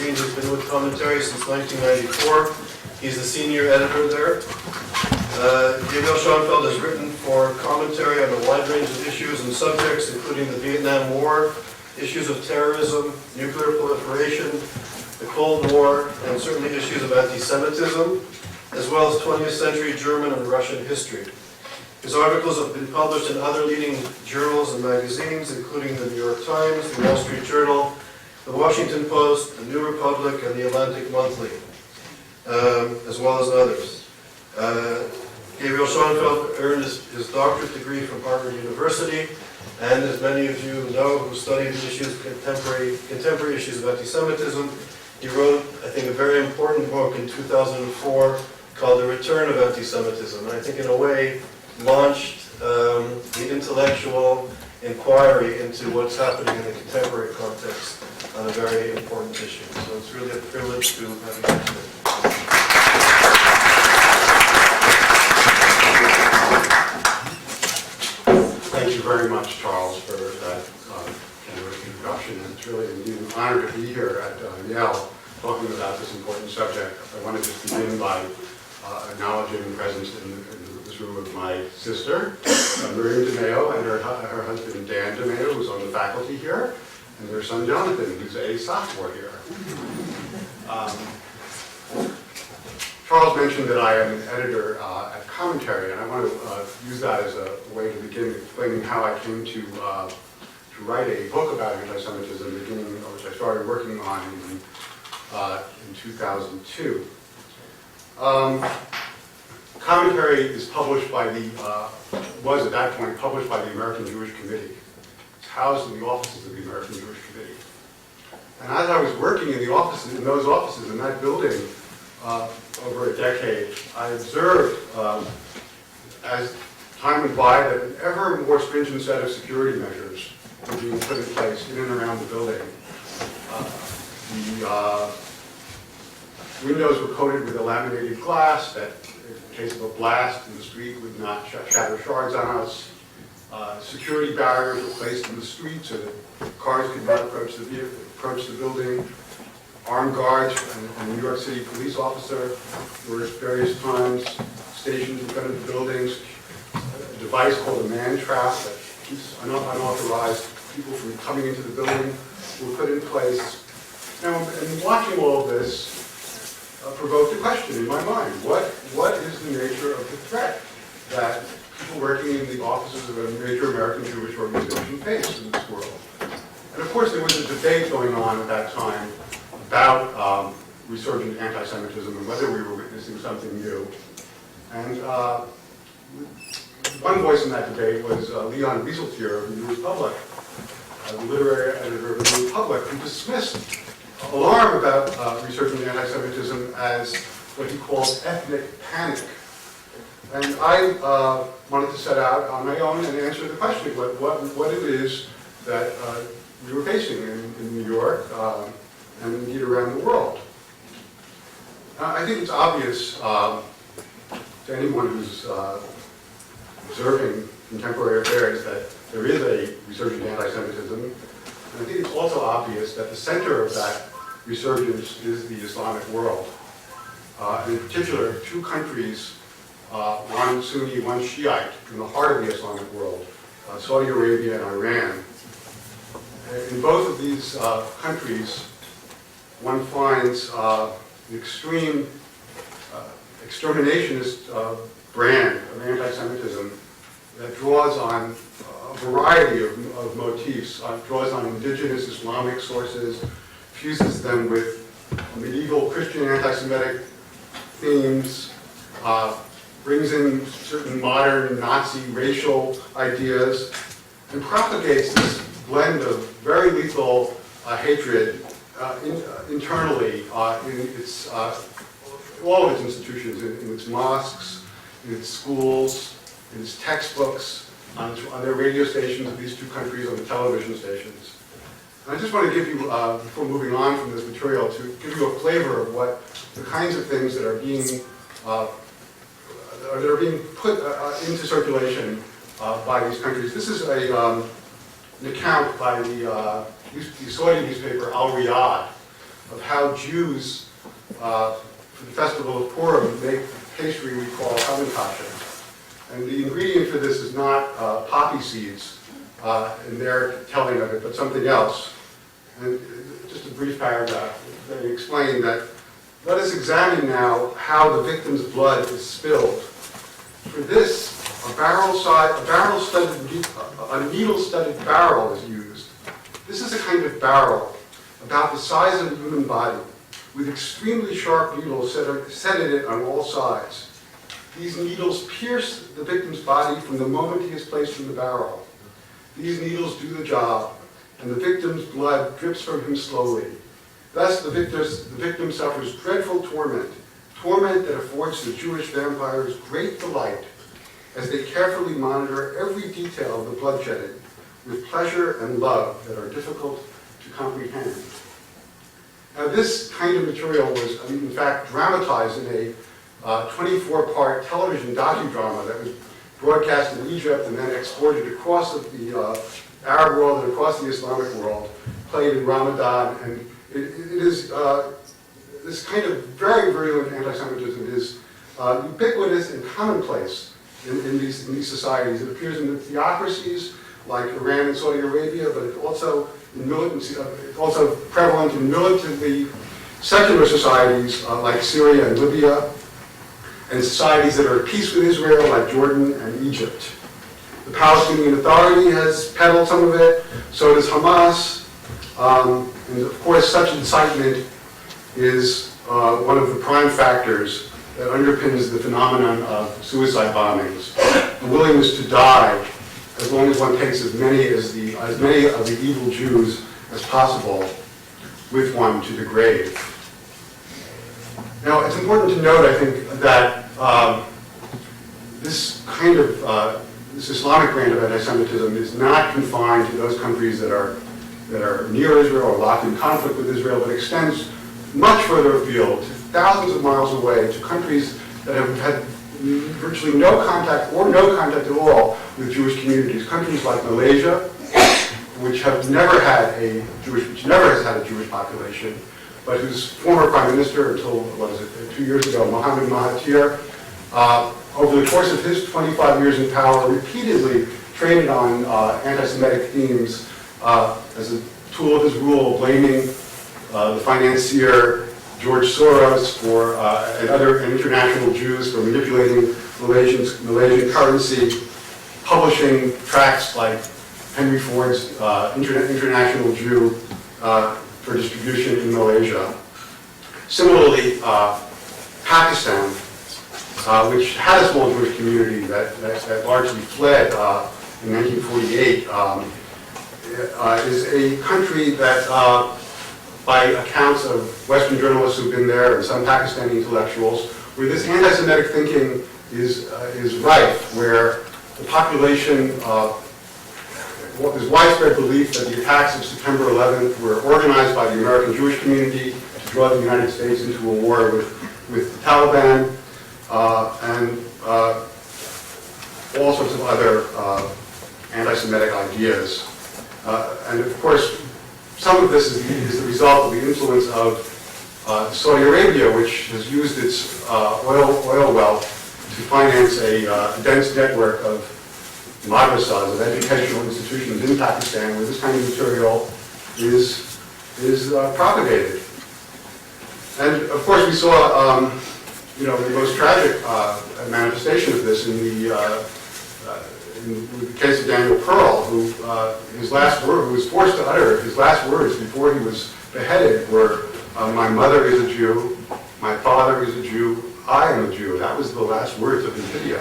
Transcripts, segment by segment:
magazine. He's been with Commentary since 1994. He's the senior editor there. Gabriel Schoenfeld has written for Commentary on a wide range of issues and subjects, including the Vietnam War, issues of terrorism, nuclear proliferation, the Cold War, and certainly issues of anti-Semitism, as well as 20th century German and Russian history. His articles have been published in other leading journals and magazines, including the New York Times, the Wall Street Journal, the Washington Post, the New Republic, and the Atlantic Monthly, as well as others. Gabriel Schoenfeld earned his doctorate degree from Harvard University, and as many of you know who studied the issues, contemporary issues of anti-Semitism, he wrote, I think, a very important book in 2004 called The Return of Anti-Semitism, and I think in a way launched the intellectual inquiry into what's happening in the contemporary context on a very important issue. So it's really a privilege to have you here today. Thank you very much, Charles, for that generous introduction. And it's really indeed an honor to be here at Yale talking about this important subject. I want to just begin by acknowledging the presence in this room of my sister, Miriam DeMeo, and her husband, Dan DeMeo, who's on the faculty here, and their son, Jonathan, who's a sophomore here. Charles mentioned that I am an editor at Commentary, and I want to use that as a way to begin explaining how I came to write a book about anti-Semitism, which I started working on in 2002. Commentary is published by was at that point published by the American Jewish Committee. It's housed in the offices of the American Jewish Committee. And as I was working in those offices in that building over a decade, I observed as time went by that an ever more stringent set of security measures were being put in place in and around the building. The windows were coated with a laminated glass that, in case of a blast in the street, would not shatter shards on us. Security barriers were placed in the street so that cars could not approach the building. Armed guards and a New York City police officer were at various times stationed in front of the buildings. A device called a man trap that keeps unauthorized people from coming into the building were put in place. Now, in watching all of this, provoked a question in my mind. What is the nature of the threat that people working in the offices of a major American Jewish organization face in this world? And of course, there was a debate going on at that time about resurgent anti-Semitism and whether we were witnessing something new. And one voice in that debate was Leon Wieseltier of the New Republic, the literary editor of the New Republic, who dismissed alarm about resurgent anti-Semitism as what he calls ethnic panic. And I wanted to set out on my own and answer the question what it is that we were facing in New York and indeed around the world. I think it's obvious to anyone who's observing contemporary affairs that there is a resurgent anti-Semitism. And I think it's also obvious that the center of that resurgence is the Islamic world. And in particular, two countries, one Sunni, one Shiite, in the heart of the Islamic world, Saudi Arabia and Iran. In both of these countries, one finds an extreme exterminationist brand of anti-Semitism that draws on a variety of motifs, draws on indigenous Islamic sources, fuses them with medieval Christian anti-Semitic themes, brings in certain modern Nazi racial ideas, and propagates this blend of very lethal hatred internally in its all of its institutions, in its mosques, in its schools, in its textbooks, on their radio stations of these two countries, on the television stations. And I just want to give you, before moving on from this material, to give you a flavor of what the kinds of things that are being put into circulation by these countries. This is an account by the Saudi newspaper Al Riyadh, of how Jews, for the festival of Purim, make pastry we call hamantashen. And the ingredient for this is not poppy seeds in their telling of it, but something else. And just a brief paragraph. They explain that, let us examine now how the victim's blood is spilled. For this, a needle-studded barrel is used. This is a kind of barrel about the size of a human body, with extremely sharp needles set in it on all sides. These needles pierce the victim's body from the moment he is placed in the barrel. These needles do the job, and the victim's blood drips from him slowly. Thus, the victim suffers dreadful torment that affords the Jewish vampires great delight as they carefully monitor every detail of the bloodshedding with pleasure and love that are difficult to comprehend. Now, this kind of material was, in fact, dramatized in a 24-part television docudrama that was broadcast in Egypt and then exported across the Arab world and across the Islamic world, played in Ramadan. And it is this kind of very virulent anti-Semitism is ubiquitous and commonplace in these societies. It appears in the theocracies like Iran and Saudi Arabia, but it's also also prevalent in militantly secular societies like Syria and Libya, and societies that are at peace with Israel like Jordan and Egypt. The Palestinian Authority has peddled some of it, so does Hamas, and of course such incitement is one of the prime factors that underpins the phenomenon of suicide bombings, the willingness to die as long as one takes as many of the evil Jews as possible with one to the grave. Now, it's important to note, I think, that this kind of this Islamic brand of anti-Semitism is not confined to those countries that are near Israel or locked in conflict with Israel, but extends much further afield, thousands of miles away, to countries that have had virtually no contact or no contact at all with Jewish communities. Countries like Malaysia, which never has had a Jewish population, but whose former prime minister, until 2 years ago, Mohammed Mahathir, over the course of his 25 years in power, repeatedly traded on anti-Semitic themes as a tool of his rule, blaming the financier George Soros and international Jews for manipulating Malaysian currency, publishing tracts like Henry Ford's International Jew for distribution in Malaysia. Similarly, Pakistan, which had a small Jewish community that largely fled in 1948, is a country that, by accounts of Western journalists who've been there and some Pakistani intellectuals, where this anti-Semitic thinking is rife, where the population, there's widespread belief that the attacks of September 11th were organized by the American Jewish community to draw the United States into a war with the Taliban, and all sorts of other anti-Semitic ideas. And of course, some of this is the result of the influence of Saudi Arabia, which has used its oil wealth to finance a dense network of madrasas, of educational institutions in Pakistan, where this kind of material is propagated. And of course, we saw the most tragic manifestation of this in the case of Daniel Pearl, who was forced to utter his last words before he was beheaded were, "My mother is a Jew, my father is a Jew, I am a Jew." That was the last words of his video.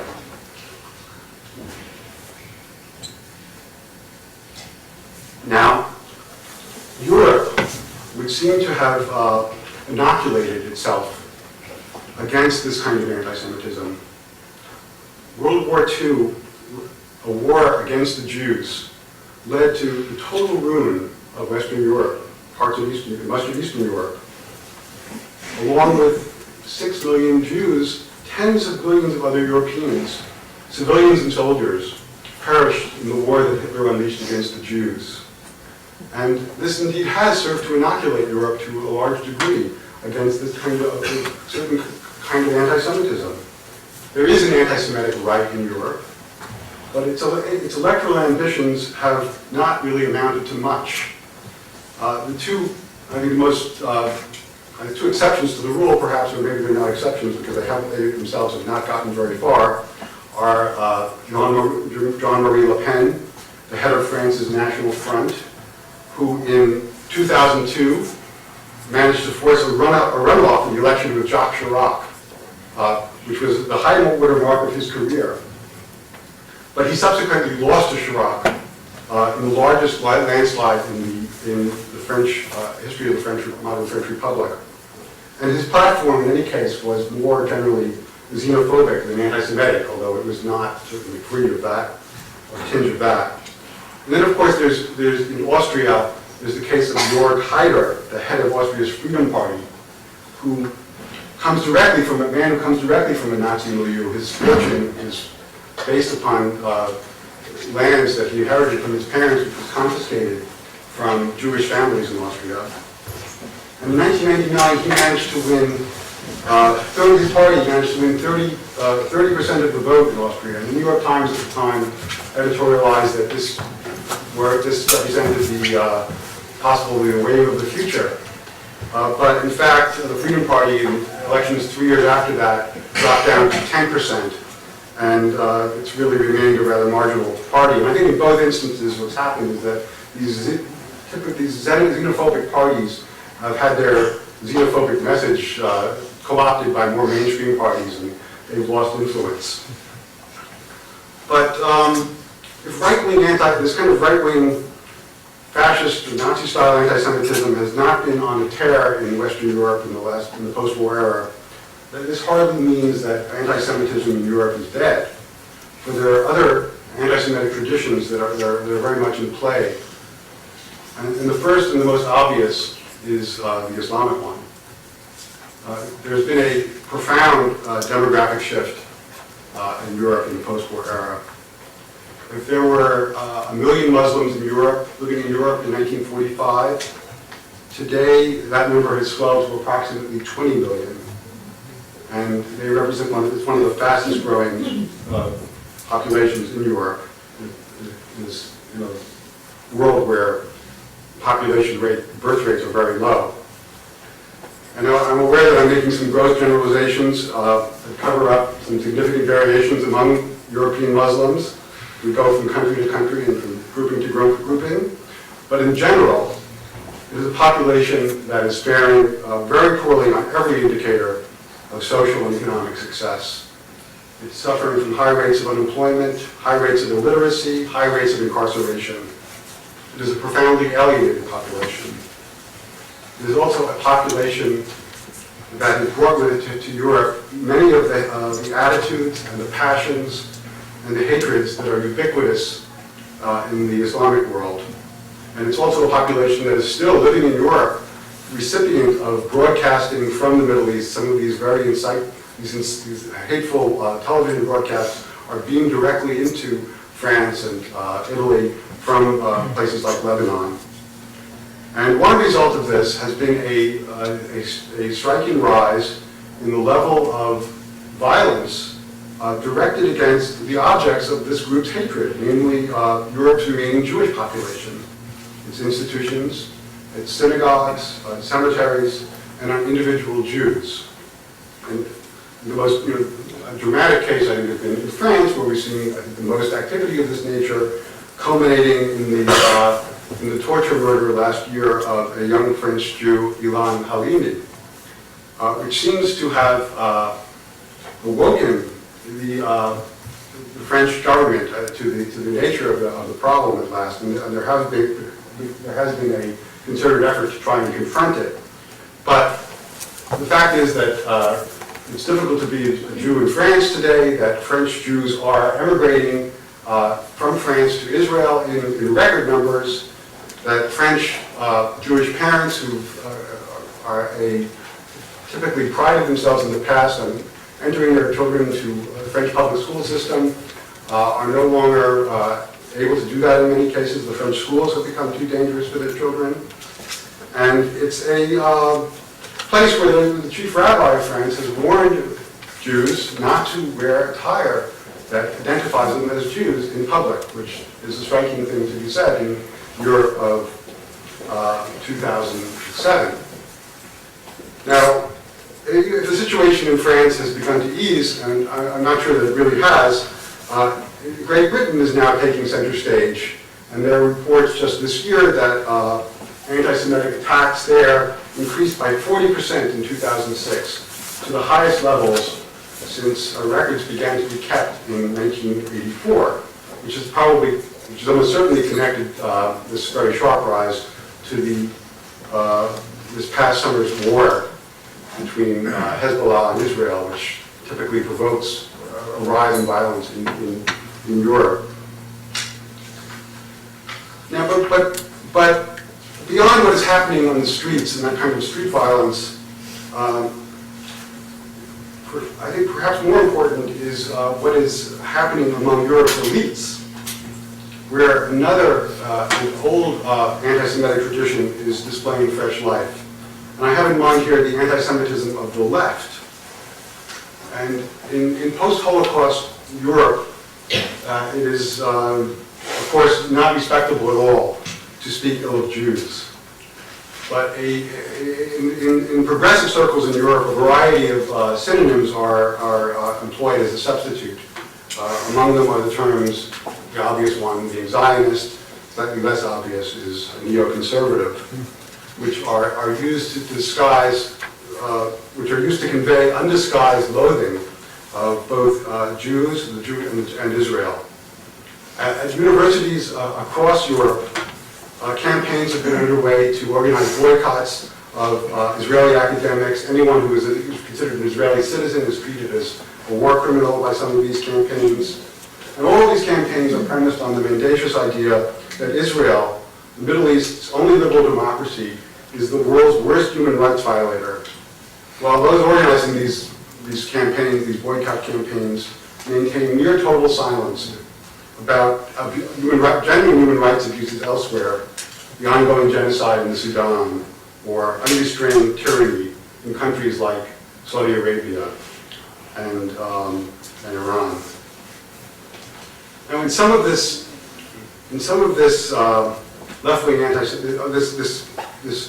Now, Europe would seem to have inoculated itself against this kind of anti-Semitism. World War II, a war against the Jews, led to the total ruin of Western Europe, parts of Eastern Europe. Along with 6 million Jews, tens of millions of other Europeans, civilians and soldiers, perished in the war that Hitler unleashed against the Jews. And this indeed has served to inoculate Europe to a large degree against this kind of certain kind of anti-Semitism. There is an anti-Semitic right in Europe, but its electoral ambitions have not really amounted to much. The two exceptions to the rule, perhaps, or maybe they're not exceptions because they themselves have not gotten very far, are Jean-Marie Le Pen, the head of France's National Front, who in 2002 managed to force a runoff in the election with Jacques Chirac, which was the high watermark of his career. But he subsequently lost to Chirac in the largest landslide in the French history of the modern French Republic. And his platform, in any case, was more generally xenophobic than anti-Semitic, although it was not certainly free of that, or tinge of that. And then, of course, there's in Austria, there's the case of Jörg Haider, the head of Austria's Freedom Party, who comes directly from a man who comes directly from a Nazi milieu. His fortune is based upon lands that he inherited from his parents, which was confiscated from Jewish families in Austria. And in 1999, he managed to win, his party managed to win 30% of the vote in Austria. And the New York Times at the time editorialized that this represented the possibly the wave of the future. But in fact, the Freedom Party in elections 3 years after that dropped down to 10%. And it's really remained a rather marginal party. And I think in both instances what's happened is that these xenophobic parties have had their xenophobic message co-opted by more mainstream parties, and they've lost influence. But if this kind of right-wing fascist or Nazi-style anti-Semitism has not been on a tear in Western Europe in the post-war era, this hardly means that anti-Semitism in Europe is dead. But there are other anti-Semitic traditions that are very much in play. And the first and the most obvious is the Islamic one. There's been a profound demographic shift in Europe in the post-war era. If there were 1 million Muslims in Europe, living in Europe in 1945, today that number has swelled to approximately 20 million. And they represent one of the fastest growing populations in Europe, in this world where birth rates are very low. And I'm aware that I'm making some gross generalizations that cover up some significant variations among European Muslims. We go from country to country and from grouping to grouping. But in general, it is a population that is faring very poorly on every indicator of social and economic success. It's suffering from high rates of unemployment, high rates of illiteracy, high rates of incarceration. It is a profoundly alienated population. It is also a population that has brought with it to Europe many of the attitudes and the passions and the hatreds that are ubiquitous in the Islamic world. And it's also a population that is still living in Europe, recipient of broadcasting from the Middle East. Some of these very these hateful television broadcasts are beamed directly into France and Italy from places like Lebanon. And one result of this has been a striking rise in the level of violence directed against the objects of this group's hatred, namely Europe's remaining Jewish population, its institutions, its synagogues, cemeteries, and on individual Jews. And the most dramatic case, I think, has been in France, where we've seen the most activity of this nature, culminating in the torture murder last year of a young French Jew, Ilan Halimi, which seems to have awoken the French government to the nature of the problem at last, and there has been a concerted effort to try and confront it. But the fact is that it's difficult to be a Jew in France today, that French Jews are emigrating from France to Israel in record numbers, that French Jewish parents who typically prided themselves in the past on entering their children into the French public school system are no longer able to do that in many cases. The French schools have become too dangerous for their children. And it's a place where the chief rabbi of France has warned Jews not to wear attire that identifies them as Jews in public, which is a striking thing to be said in Europe of 2007. Now, the situation in France has begun to ease, and I'm not sure that it really has. Great Britain is now taking center stage, and there are reports just this year that anti-Semitic attacks there increased by 40% in 2006 to the highest levels since records began to be kept in 1984, which is almost certainly connected, this very sharp rise, to this past summer's war between Hezbollah and Israel, which typically provokes a rise in violence in Europe. Now, but beyond what is happening on the streets and that kind of street violence, I think perhaps more important is what is happening among Europe's elites, where another old anti-Semitic tradition is displaying fresh life. And I have in mind here the anti-Semitism of the left. And in post-Holocaust Europe, it is, of course, not respectable at all to speak ill of Jews. But in progressive circles in Europe, a variety of synonyms are employed as a substitute. Among them are the terms, the obvious one being Zionist, slightly less obvious is neoconservative, which are used to disguise, which are used to convey undisguised loathing of both Jews and Israel. At universities across Europe, campaigns have been underway to organize boycotts of Israeli academics. Anyone who is considered an Israeli citizen is treated as a war criminal by some of these campaigns. And all of these campaigns are premised on the mendacious idea that Israel, the Middle East's only liberal democracy, is the world's worst human rights violator. While those organizing these campaigns, these boycott campaigns, maintain near total silence about genuine human rights abuses elsewhere, the ongoing genocide in the Sudan, or unrestrained tyranny in countries like Saudi Arabia and Iran. Now, in some of this left-wing this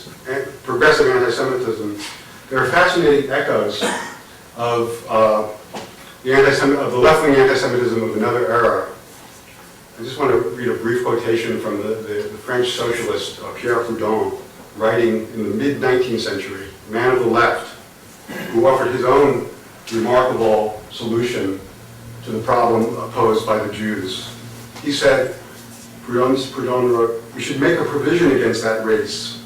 progressive anti-Semitism, there are fascinating echoes of the left-wing anti-Semitism of another era. I just want to read a brief quotation from the French socialist Pierre Proudhon, writing in the mid-19th century, a man of the left, who offered his own remarkable solution to the problem posed by the Jews. He said, Proudhon wrote, "We should make a provision against that race,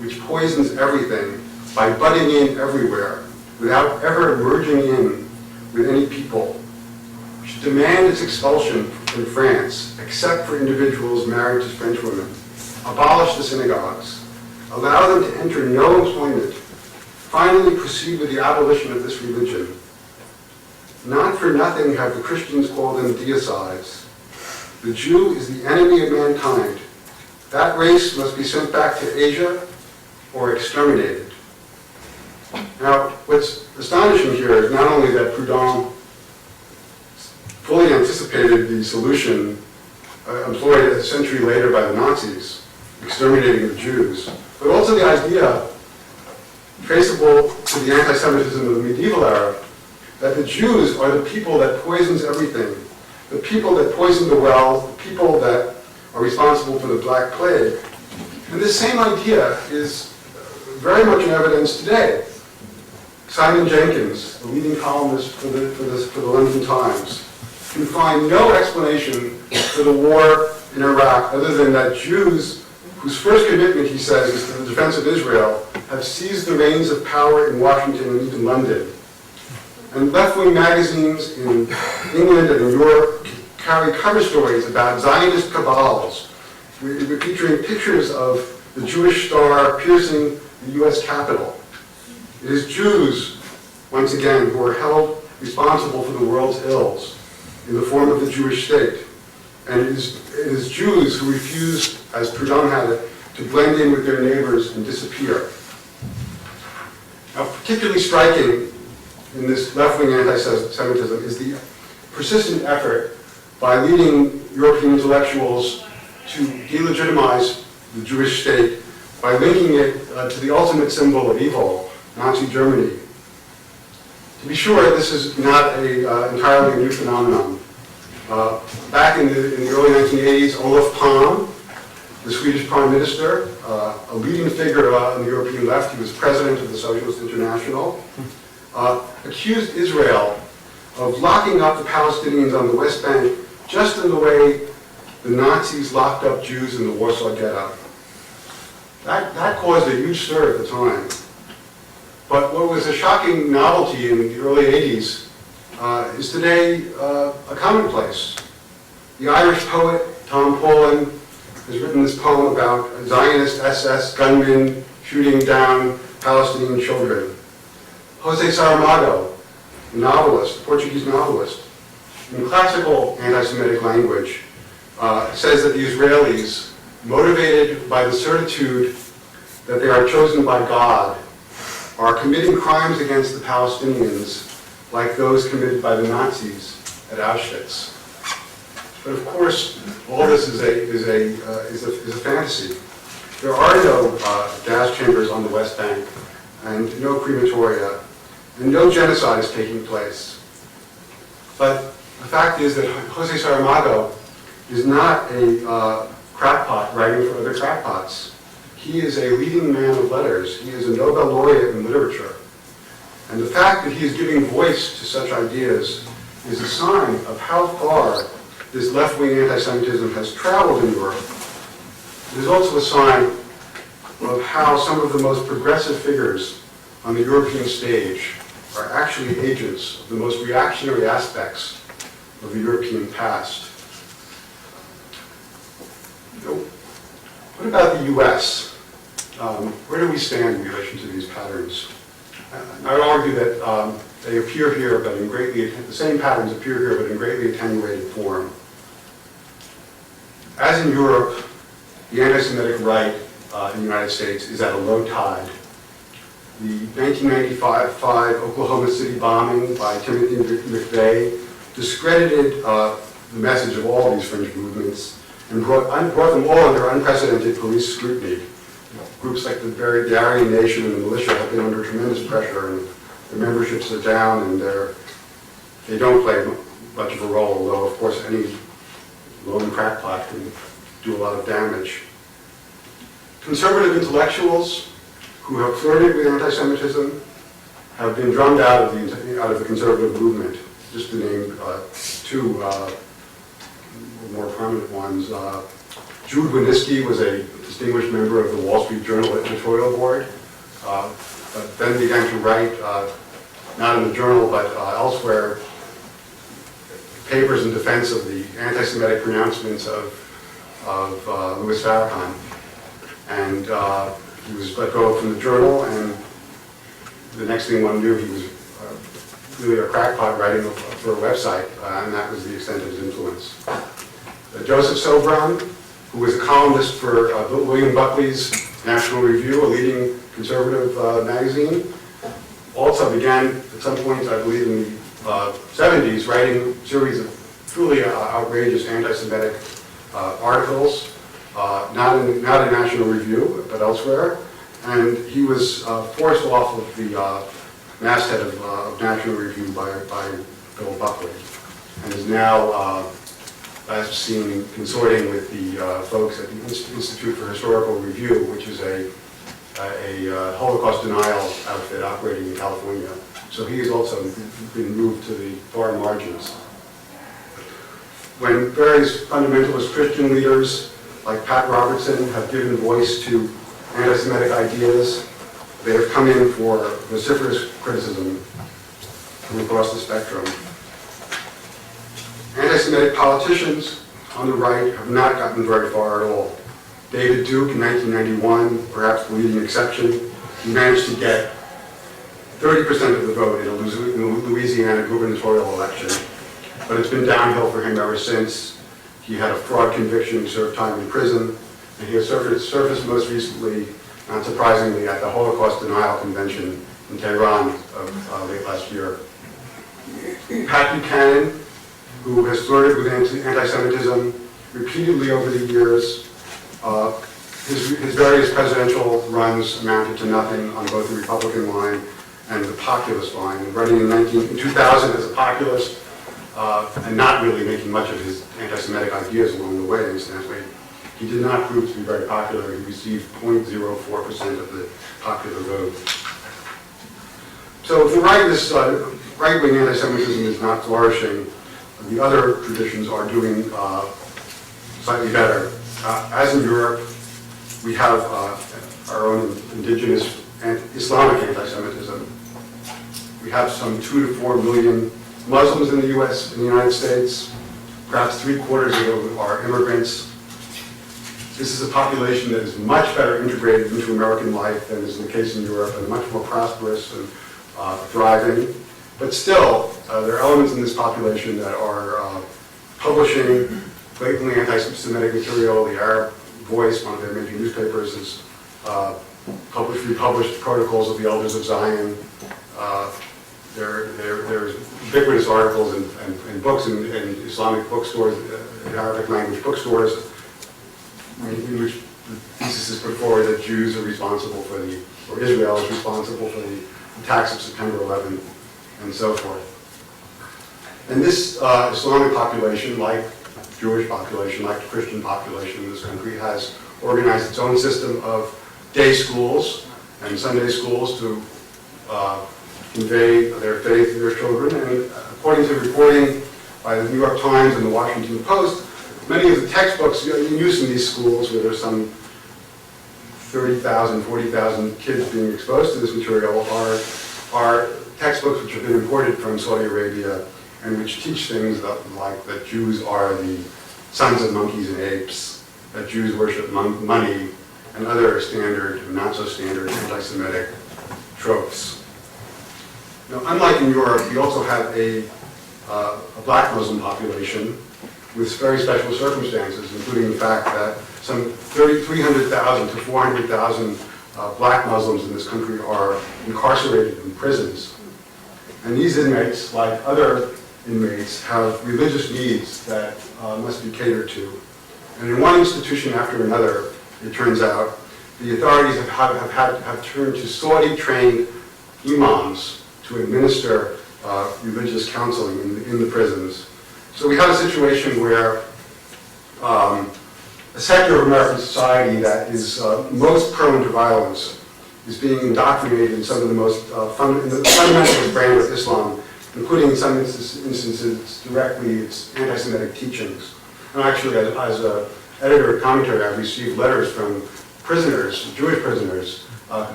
which poisons everything by butting in everywhere, without ever merging in with any people. We should demand its expulsion from France, except for individuals married to French women. Abolish the synagogues. Allow them to enter no employment. Finally proceed with the abolition of this religion. Not for nothing have the Christians called them deicides. The Jew is the enemy of mankind. That race must be sent back to Asia or exterminated." Now, what's astonishing here is not only that Proudhon fully anticipated the solution employed a century later by the Nazis, exterminating the Jews, but also the idea, traceable to the anti-Semitism of the medieval era, that the Jews are the people that poisons everything, the people that poison the wells, the people that are responsible for the Black Plague. And this same idea is very much in evidence today. Simon Jenkins, the leading columnist for the London Times, can find no explanation for the war in Iraq other than that Jews, whose first commitment, he says, is to the defense of Israel, have seized the reins of power in Washington and even London. And left-wing magazines in England and in Europe carry cover stories about Zionist cabals, featuring pictures of the Jewish star piercing the U.S. Capitol. It is Jews, once again, who are held responsible for the world's ills in the form of the Jewish state. And it is Jews who refuse, as Proudhon had it, to blend in with their neighbors and disappear. Now, particularly striking in this left-wing anti-Semitism is the persistent effort by leading European intellectuals to delegitimize the Jewish state by linking it to the ultimate symbol of evil, Nazi Germany. To be sure, this is not an entirely new phenomenon. Back in the early 1980s, Olof Palme, the Swedish Prime Minister, a leading figure on the European left, he was president of the Socialist International, accused Israel of locking up the Palestinians on the West Bank just in the way the Nazis locked up Jews in the Warsaw Ghetto. That caused a huge stir at the time. But what was a shocking novelty in the early 80s is today a commonplace. The Irish poet Tom Paulin has written this poem about Zionist SS gunmen shooting down Palestinian children. José Saramago, a novelist, a Portuguese novelist, in classical anti-Semitic language, says that the Israelis, motivated by the certitude that they are chosen by God, are committing crimes against the Palestinians like those committed by the Nazis at Auschwitz. But of course, all this is a fantasy. There are no gas chambers on the West Bank, and no crematoria, and no genocide is taking place. But the fact is that José Saramago is not a crackpot writing for other crackpots. He is a leading man of letters. He is a Nobel laureate in literature. And the fact that he is giving voice to such ideas is a sign of how far this left-wing anti-Semitism has traveled in Europe. It is also a sign of how some of the most progressive figures on the European stage are actually agents of the most reactionary aspects of the European past. What about the US? Where do we stand in relation to these patterns? I would argue that they appear here, but in the same patterns appear here, but in greatly attenuated form. As in Europe, the anti-Semitic right in the United States is at a low tide. The 1995 Oklahoma City bombing by Timothy McVeigh discredited the message of all these fringe movements and brought them all under unprecedented police scrutiny. Groups like the Aryan Nation and the militia have been under tremendous pressure, and their memberships are down, and they don't play much of a role, although of course any lone crackpot can do a lot of damage. Conservative intellectuals who have flirted with anti-Semitism have been drummed out of the conservative movement. Just to name two more prominent ones. Jude Wanniski was a distinguished member of the Wall Street Journal editorial board, but then began to write, not in the journal, but elsewhere, papers in defense of the anti-Semitic pronouncements of Louis Farrakhan. And he was let go from the journal, and the next thing one knew, he was really a crackpot writing for a website, and that was the extent of his influence. Joseph Sobran, who was a columnist for William Buckley's National Review, a leading conservative magazine, also began at some point, I believe in the 70s, writing a series of truly outrageous anti-Semitic articles, not in National Review, but elsewhere. And he was forced off of the masthead of National Review by Bill Buckley, and is now, as seen, consorting with the folks at the Institute for Historical Review, which is a Holocaust denial outfit operating in California. So he has also been moved to the far margins. When various fundamentalist Christian leaders like Pat Robertson have given voice to anti-Semitic ideas, they have come in for vociferous criticism from across the spectrum. Anti-Semitic politicians on the right have not gotten very far at all. David Duke in 1991, perhaps the leading exception, he managed to get 30% of the vote in a Louisiana gubernatorial election, but it's been downhill for him ever since. He had a fraud conviction, served time in prison, and he has surfaced most recently, not surprisingly, at the Holocaust Denial Convention in Tehran late last year. Pat Buchanan, who has flirted with anti-Semitism repeatedly over the years. His various presidential runs amounted to nothing on both the Republican line and the populist line, running in 2000 as a populist, and not really making much of his anti-Semitic ideas along the way, incidentally. He did not prove to be very popular. He received 0.04% of the popular vote. So if the right-wing anti-Semitism is not flourishing, the other traditions are doing slightly better. As in Europe, we have our own indigenous and Islamic anti-Semitism. We have some 2 to 4 million Muslims in the United States. Perhaps 3/4 of them are immigrants. This is a population that is much better integrated into American life than is the case in Europe, and much more prosperous and thriving. But still, there are elements in this population that are publishing blatantly anti-Semitic material. The Arab Voice, one of their major newspapers, has republished Protocols of the Elders of Zion. There's ubiquitous articles and books in Islamic bookstores, in Arabic language bookstores, in which the thesis is put forward that Jews are responsible for or Israel is responsible for the attacks of September 11th, and so forth. And this Islamic population, like Jewish population, like the Christian population in this country, has organized its own system of day schools and Sunday schools to convey their faith to their children. And according to reporting by the New York Times and the Washington Post, many of the textbooks in use in these schools, where there's some 30,000, 40,000 kids being exposed to this material, are textbooks which have been imported from Saudi Arabia and which teach things like that Jews are the sons of monkeys and apes, that Jews worship money, and other standard and not so standard anti-Semitic tropes. Now, unlike in Europe, we also have a black Muslim population with very special circumstances, including the fact that some 300,000 to 400,000 black Muslims in this country are incarcerated in prisons. And these inmates, like other inmates, have religious needs that must be catered to. And in one institution after another, it turns out, the authorities have turned to Saudi-trained imams to administer religious counseling in the prisons. So we have a situation where a sector of American society that is most prone to violence is being indoctrinated in some of the most fundamental brand of Islam, including in some instances directly its anti-Semitic teachings. And actually, as an editor of commentary, I've received letters from prisoners, Jewish prisoners,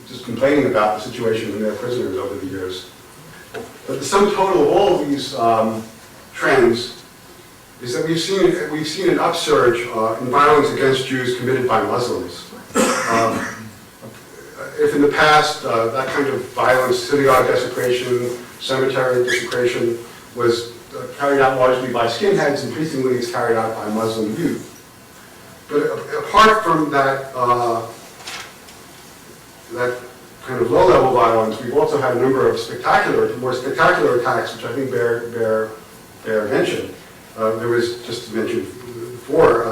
just complaining about the situation in their prisoners over the years. But the sum total of all of these trends is that we've seen an upsurge in violence against Jews committed by Muslims. If in the past that kind of violence, synagogue desecration, cemetery desecration, was carried out largely by skinheads, increasingly it's carried out by Muslim youth. But apart from that, that kind of low-level violence, we've also had a number of more spectacular attacks, which I think bear mention. There was, just to mention before,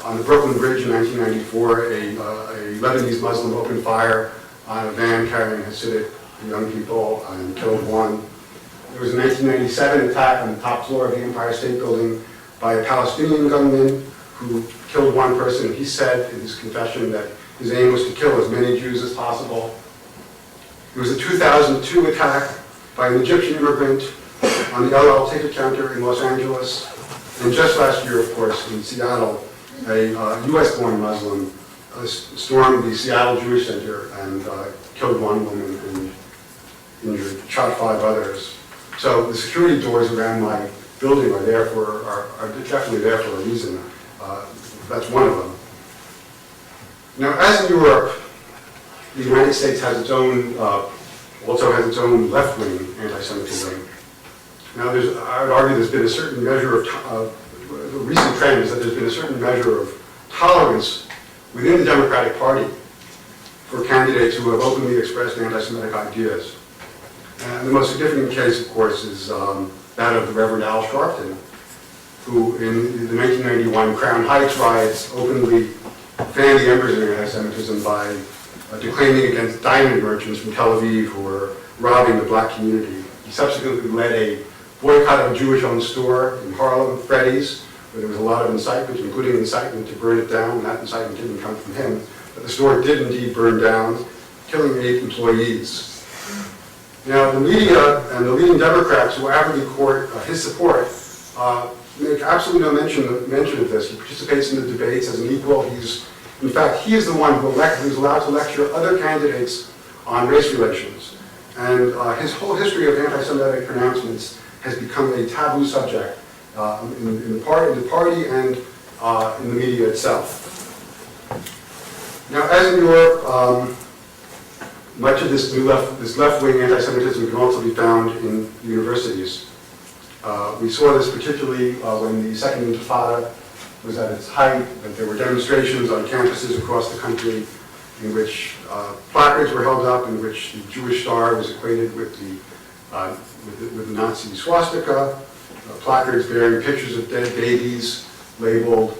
on the Brooklyn Bridge in 1994, a Lebanese Muslim opened fire on a van carrying Hasidic young people and killed one. There was a 1997 attack on the top floor of the Empire State Building by a Palestinian gunman who killed one person. He said in his confession that his aim was to kill as many Jews as possible. There was a 2002 attack by an Egyptian immigrant on the Untitled Chapter in Los Angeles. And just last year, of course, in Seattle, a US-born Muslim stormed the Seattle Jewish Center and killed one woman and shot 5 others. So the security doors around my building are definitely there for a reason. That's one of them. Now, as in Europe, the United States has its own, also has its own left-wing anti-Semitism. Now, I would argue there's been a certain measure of the recent trend is that there's been a certain measure of tolerance within the Democratic Party for candidates who have openly expressed anti-Semitic ideas. And the most significant case, of course, is that of the Reverend Al Sharpton, who in the 1991 Crown Heights riots openly fanned the embers of anti-Semitism by declaiming against diamond merchants from Tel Aviv who were robbing the black community. He subsequently led a boycott of a Jewish-owned store in Harlem, Freddy's, where there was a lot of incitement, including incitement to burn it down. That incitement didn't come from him, but the store did indeed burn down, killing 8 employees. Now, the media and the leading Democrats who avidly court his support make absolutely no mention of this. He participates in the debates as an equal. In fact, he is the one who's allowed to lecture other candidates on race relations. And his whole history of anti-Semitic pronouncements has become a taboo subject in the party and in the media itself. Now, as in Europe, much of this left-wing anti-Semitism can also be found in universities. We saw this particularly when the Second Intifada was at its height, that there were demonstrations on campuses across the country in which placards were held up, in which the Jewish star was equated with the Nazi swastika, placards bearing pictures of dead babies labeled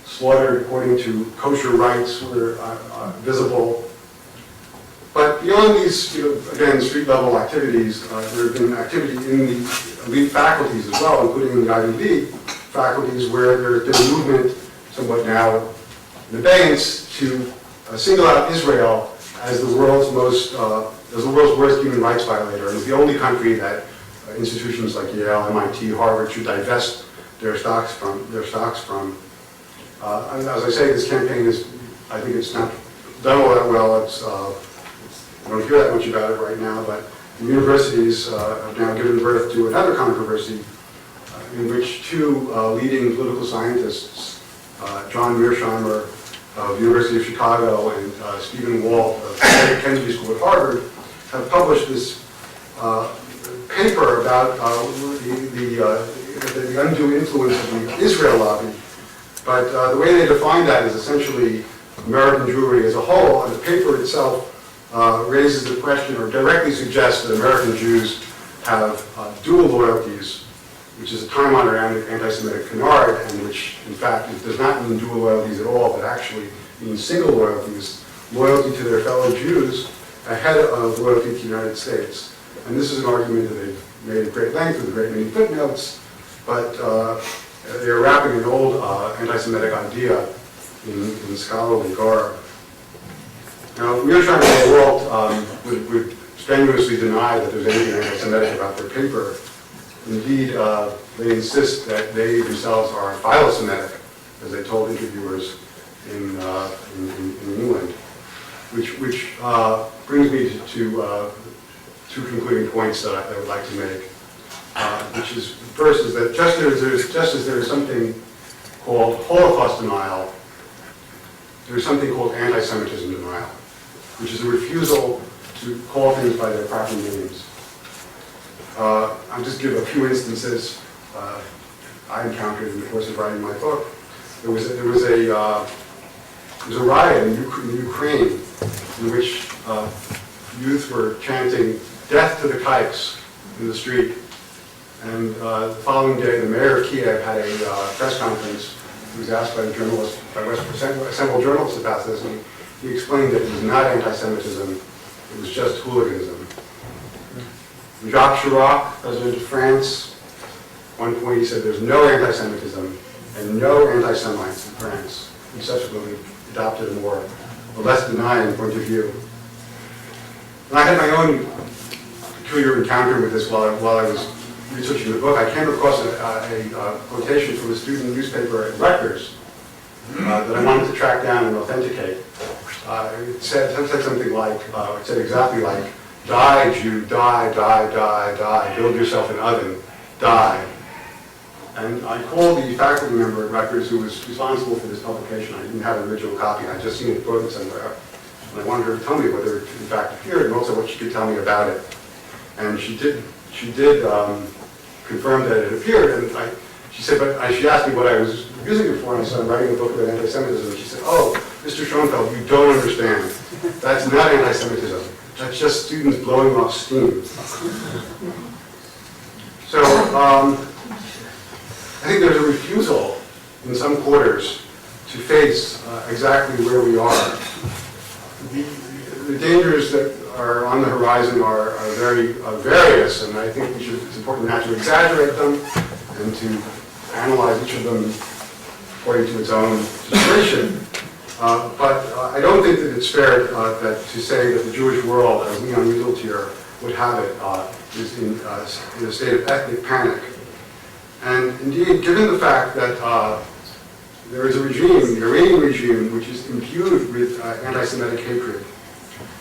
slaughtered according to kosher rites were visible. But beyond these, again, street-level activities, there have been activity in the elite faculties as well, including in the Ivy League faculties, where there has been a movement, somewhat now in abeyance, to single out Israel as the world's worst human rights violator, and as the only country that institutions like Yale, MIT, Harvard should divest their stocks from. And as I say, this campaign is, I think it's not done all that well. I don't hear that much about it right now, but the universities have now given birth to another controversy in which 2 leading political scientists, John Mearsheimer of the University of Chicago and Stephen Walt of the Kennedy School at Harvard, have published this paper about the undue influence of the Israel lobby. But the way they define that is essentially American Jewry as a whole, and the paper itself raises the question, or directly suggests, that American Jews have dual loyalties, which is a time-honored anti-Semitic canard, and which, in fact, does not mean dual loyalties at all, but actually means single loyalties, loyalty to their fellow Jews ahead of loyalty to the United States. And this is an argument that they've made at great length with a great many footnotes, but they're wrapping an old anti-Semitic idea in scholarly garb. Now, Mearsheimer and Walt would strenuously deny that there's anything anti-Semitic about their paper. Indeed, they insist that they themselves are philo-Semitic, as they told interviewers in England, which brings me to 2 concluding points that I would like to make. Which is, first, is that just as there is something called Holocaust denial, there is something called anti-Semitism denial, which is a refusal to call things by their proper names. I'll just give a few instances I encountered in the course of writing my book. There was a riot in Ukraine in which youth were chanting "Death to the Kikes" in the street. And the following day, the mayor of Kiev had a press conference. He was asked by several journalists about this, and he explained that it was not anti-Semitism, it was just hooliganism. Jacques Chirac, president of France, at one point he said there's no anti-Semitism and no anti-Semites in France. He subsequently adopted a less denying point of view. And I had my own peculiar encounter with this while I was researching the book. I came across a quotation from a student newspaper at Rutgers that I wanted to track down and authenticate. It said something like, it said exactly like, "Die, Jew, die, die, die, die, build yourself an oven, die." And I called the faculty member at Rutgers who was responsible for this publication. I didn't have an original copy, I'd just seen it quoted somewhere. And I wanted her to tell me whether it in fact appeared and also what she could tell me about it. And she did confirm that it appeared, and she said, but she asked me what I was using it for, and I said, I'm writing a book about anti-Semitism. And she said, oh, Mr. Schoenfeld, you don't understand. That's not anti-Semitism. That's just students blowing off steam. So I think there's a refusal in some quarters to face exactly where we are. The dangers that are on the horizon are very various, and I think it's important not to exaggerate them and to analyze each of them according to its own situation. But I don't think that it's fair to say that the Jewish world, as Leon Wieseltier would have it, is in a state of ethnic panic. And indeed, given the fact that there is a regime, the Iranian regime, which is imbued with anti-Semitic hatred,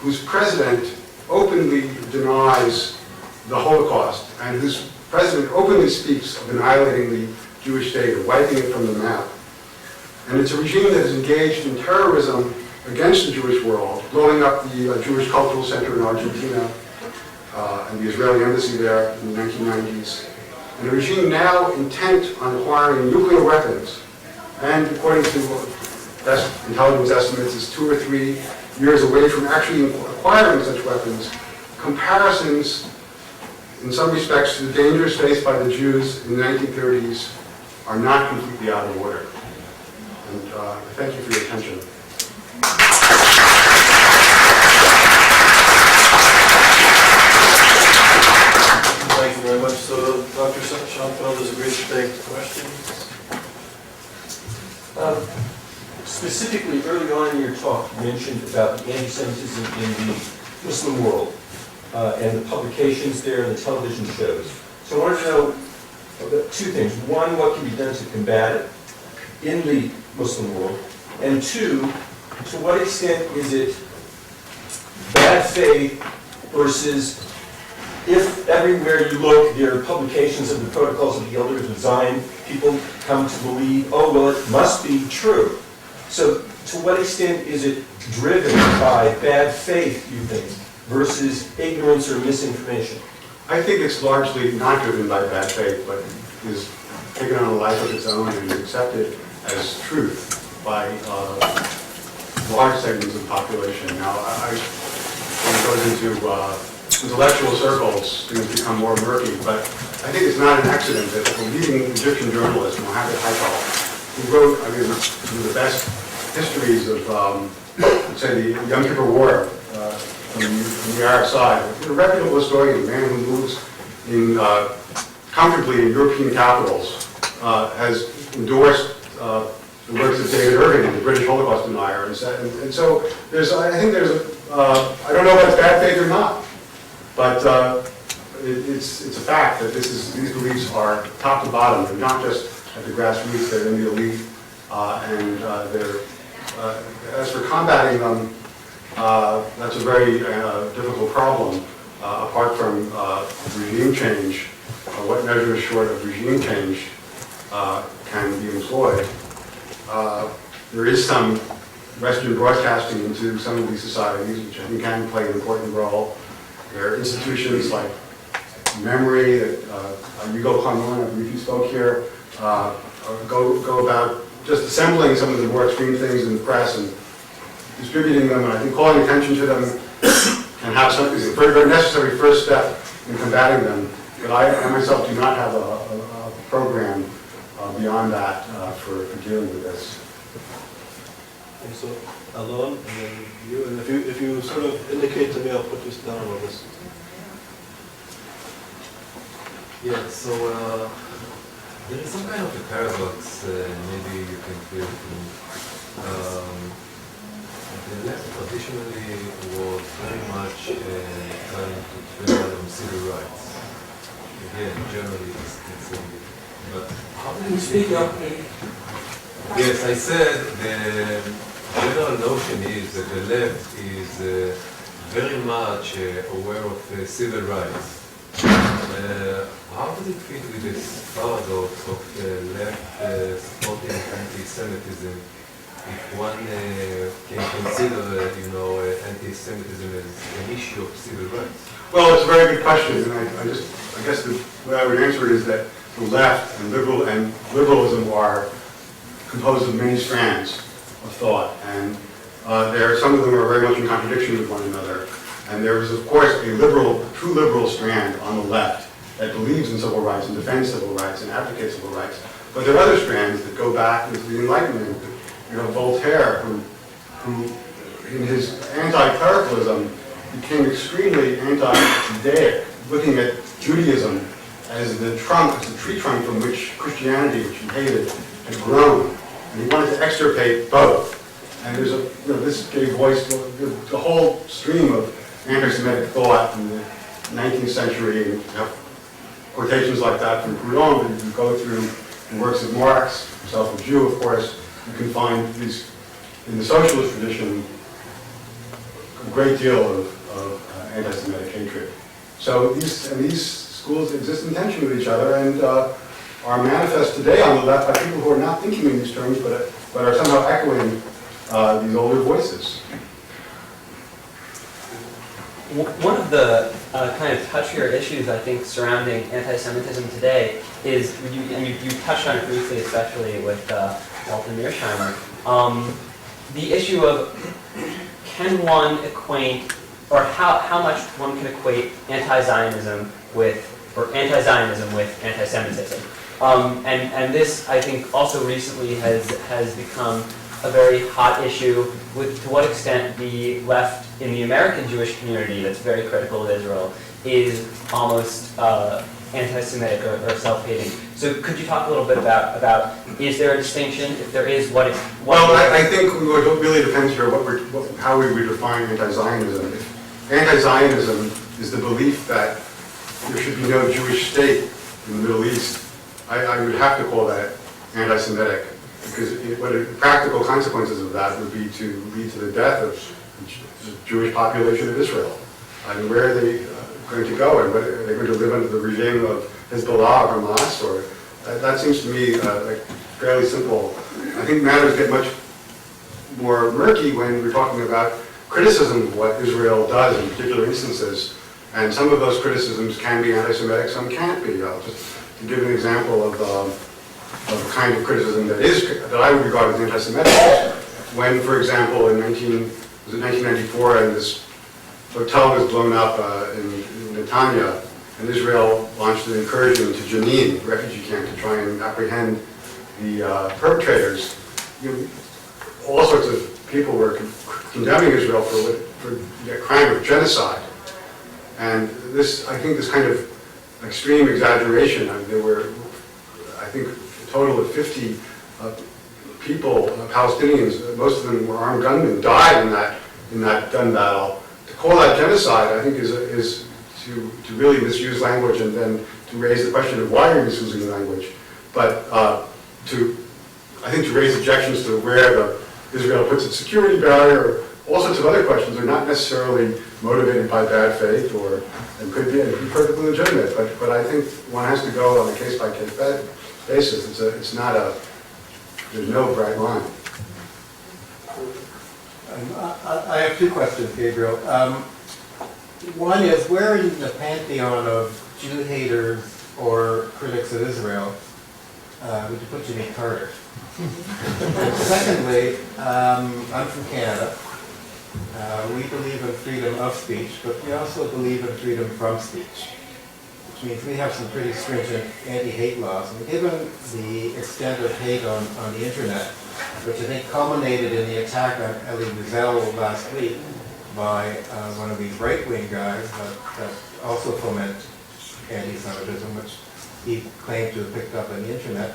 whose president openly denies the Holocaust, and whose president openly speaks of annihilating the Jewish state, of wiping it from the map. And it's a regime that is engaged in terrorism against the Jewish world, blowing up the Jewish Cultural Center in Argentina and the Israeli embassy there in the 1990s. And a regime now intent on acquiring nuclear weapons, and according to best intelligence estimates, is 2 or 3 years away from actually acquiring such weapons. Comparisons, in some respects, to the dangers faced by the Jews in the 1930s are not completely out of order. And thank you for your attention. Thank you very much. So Dr. Schoenfeld has agreed to take questions. Specifically, early on in your talk, you mentioned about the anti-Semitism in the Muslim world and the publications there and the television shows. So I wanted to know about 2 things. One, what can be done to combat it in the Muslim world? And 2, to what extent is it bad faith versus if everywhere you look there are publications of the Protocols of the Elders of Zion, people come to believe, oh, well, it must be true. So to what extent is it driven by bad faith, you think, versus ignorance or misinformation? I think it's largely not driven by bad faith, but is taken on a life of its own and accepted as truth by large segments of the population. Now, when it goes into intellectual circles, things become more murky, but I think it's not an accident that the leading Egyptian journalist, Mohammed Haikal, who wrote, I mean, some of the best histories of, let's say, the Yom Kippur War from the Arab side, a reputable historian, a man who moves in comfortably in European capitals, has endorsed the works of David Irving, the British Holocaust denier, and so I think there's I don't know if it's bad faith or not, but it's a fact that these beliefs are top to bottom. They're not just at the grassroots; they're in the elite, and as for combating them, that's a very difficult problem. Apart from regime change, what measures short of regime change can be employed? There is some Western broadcasting into some of these societies, which I think can play an important role. There are institutions like Memory that Yuval Harmon, I believe you spoke here, go about just assembling some of the more extreme things in the press and distributing them, and I think calling attention to them can have something, is a very, very necessary first step in combating them. But I myself do not have a program beyond that for dealing with this. And so, Alon, and then you, and if you sort of indicate to me, I'll put this down on this. Yeah, so there is some kind of a paradox, maybe you can feel it. The left traditionally was very much trying to depend on civil rights. Again, generally it's but how do you speak up? Yes, I said the general notion is that the left is very much aware of civil rights. How does it fit with this paradox of left supporting anti-Semitism if one can consider, anti-Semitism as an issue of civil rights? Well, it's a very good question, and I guess the way I would answer it is that the left and liberalism are composed of many strands of thought, and some of them are very much in contradiction with one another. And there is, of course, a true liberal strand on the left that believes in civil rights and defends civil rights and advocates civil rights. But there are other strands that go back into the Enlightenment. Voltaire, who in his anti-clericalism became extremely anti-Judaic, looking at Judaism as the tree trunk from which Christianity, which he hated, had grown. And he wanted to extirpate both. And there's this gave voice to the whole stream of anti-Semitic thought in the 19th century, and you have quotations like that from Proudhon, that you go through the works of Marx, himself a Jew, of course. You can find these, in the socialist tradition, a great deal of anti-Semitic hatred. So these schools exist in tension with each other, and are manifest today on the left by people who are not thinking in these terms, but are somehow echoing these older voices. One of the kind of touchier issues, I think, surrounding anti-Semitism today is, you touched on it briefly, especially with Walter Mearsheimer, the issue of can one equate, or how much one can equate anti-Zionism with anti-Semitism. And this, I think, also recently has become a very hot issue with to what extent the left in the American Jewish community that's very critical of Israel is almost anti-Semitic or self-hating. So could you talk a little bit about is there a distinction? If there is, what is... Well, I think it really depends here how we would define anti-Zionism. If anti-Zionism is the belief that there should be no Jewish state in the Middle East, I would have to call that anti-Semitic, because the practical consequences of that would be to lead to the death of the Jewish population of Israel. I mean, where are they going to go, and are they going to live under the regime of Hezbollah or Hamas? Or that seems to me like fairly simple. I think matters get much more murky when we're talking about criticism of what Israel does in particular instances, and some of those criticisms can be anti-Semitic, some can't be. Just to give an example of a kind of criticism that I would regard as anti-Semitic, when, for example, in 1994, and this hotel was blown up in Netanya, and Israel launched an incursion to Jenin, a refugee camp, to try and apprehend the perpetrators. All sorts of people were condemning Israel for the crime of genocide. And this, I think, this kind of extreme exaggeration. I mean, there were, I think, a total of 50 people, Palestinians, most of them were armed gunmen, died in that gun battle. To call that genocide, I think, is to really misuse language and then to raise the question of why you're misusing language. But I think to raise objections to where Israel puts its security barrier, all sorts of other questions are not necessarily motivated by bad faith and could be perfectly legitimate. But I think one has to go on a case-by-case basis. There's no bright line. I have two questions, Gabriel. One is, where in the pantheon of Jew haters or critics of Israel would you put Jimmy Carter? Secondly, I'm from Canada. We believe in freedom of speech, but we also believe in freedom from speech, which means we have some pretty stringent anti-hate laws. And given the extent of hate on the internet, which I think culminated in the attack on Elie Wiesel last week by one of these right-wing guys that also foment anti-Semitism, which he claimed to have picked up on the internet.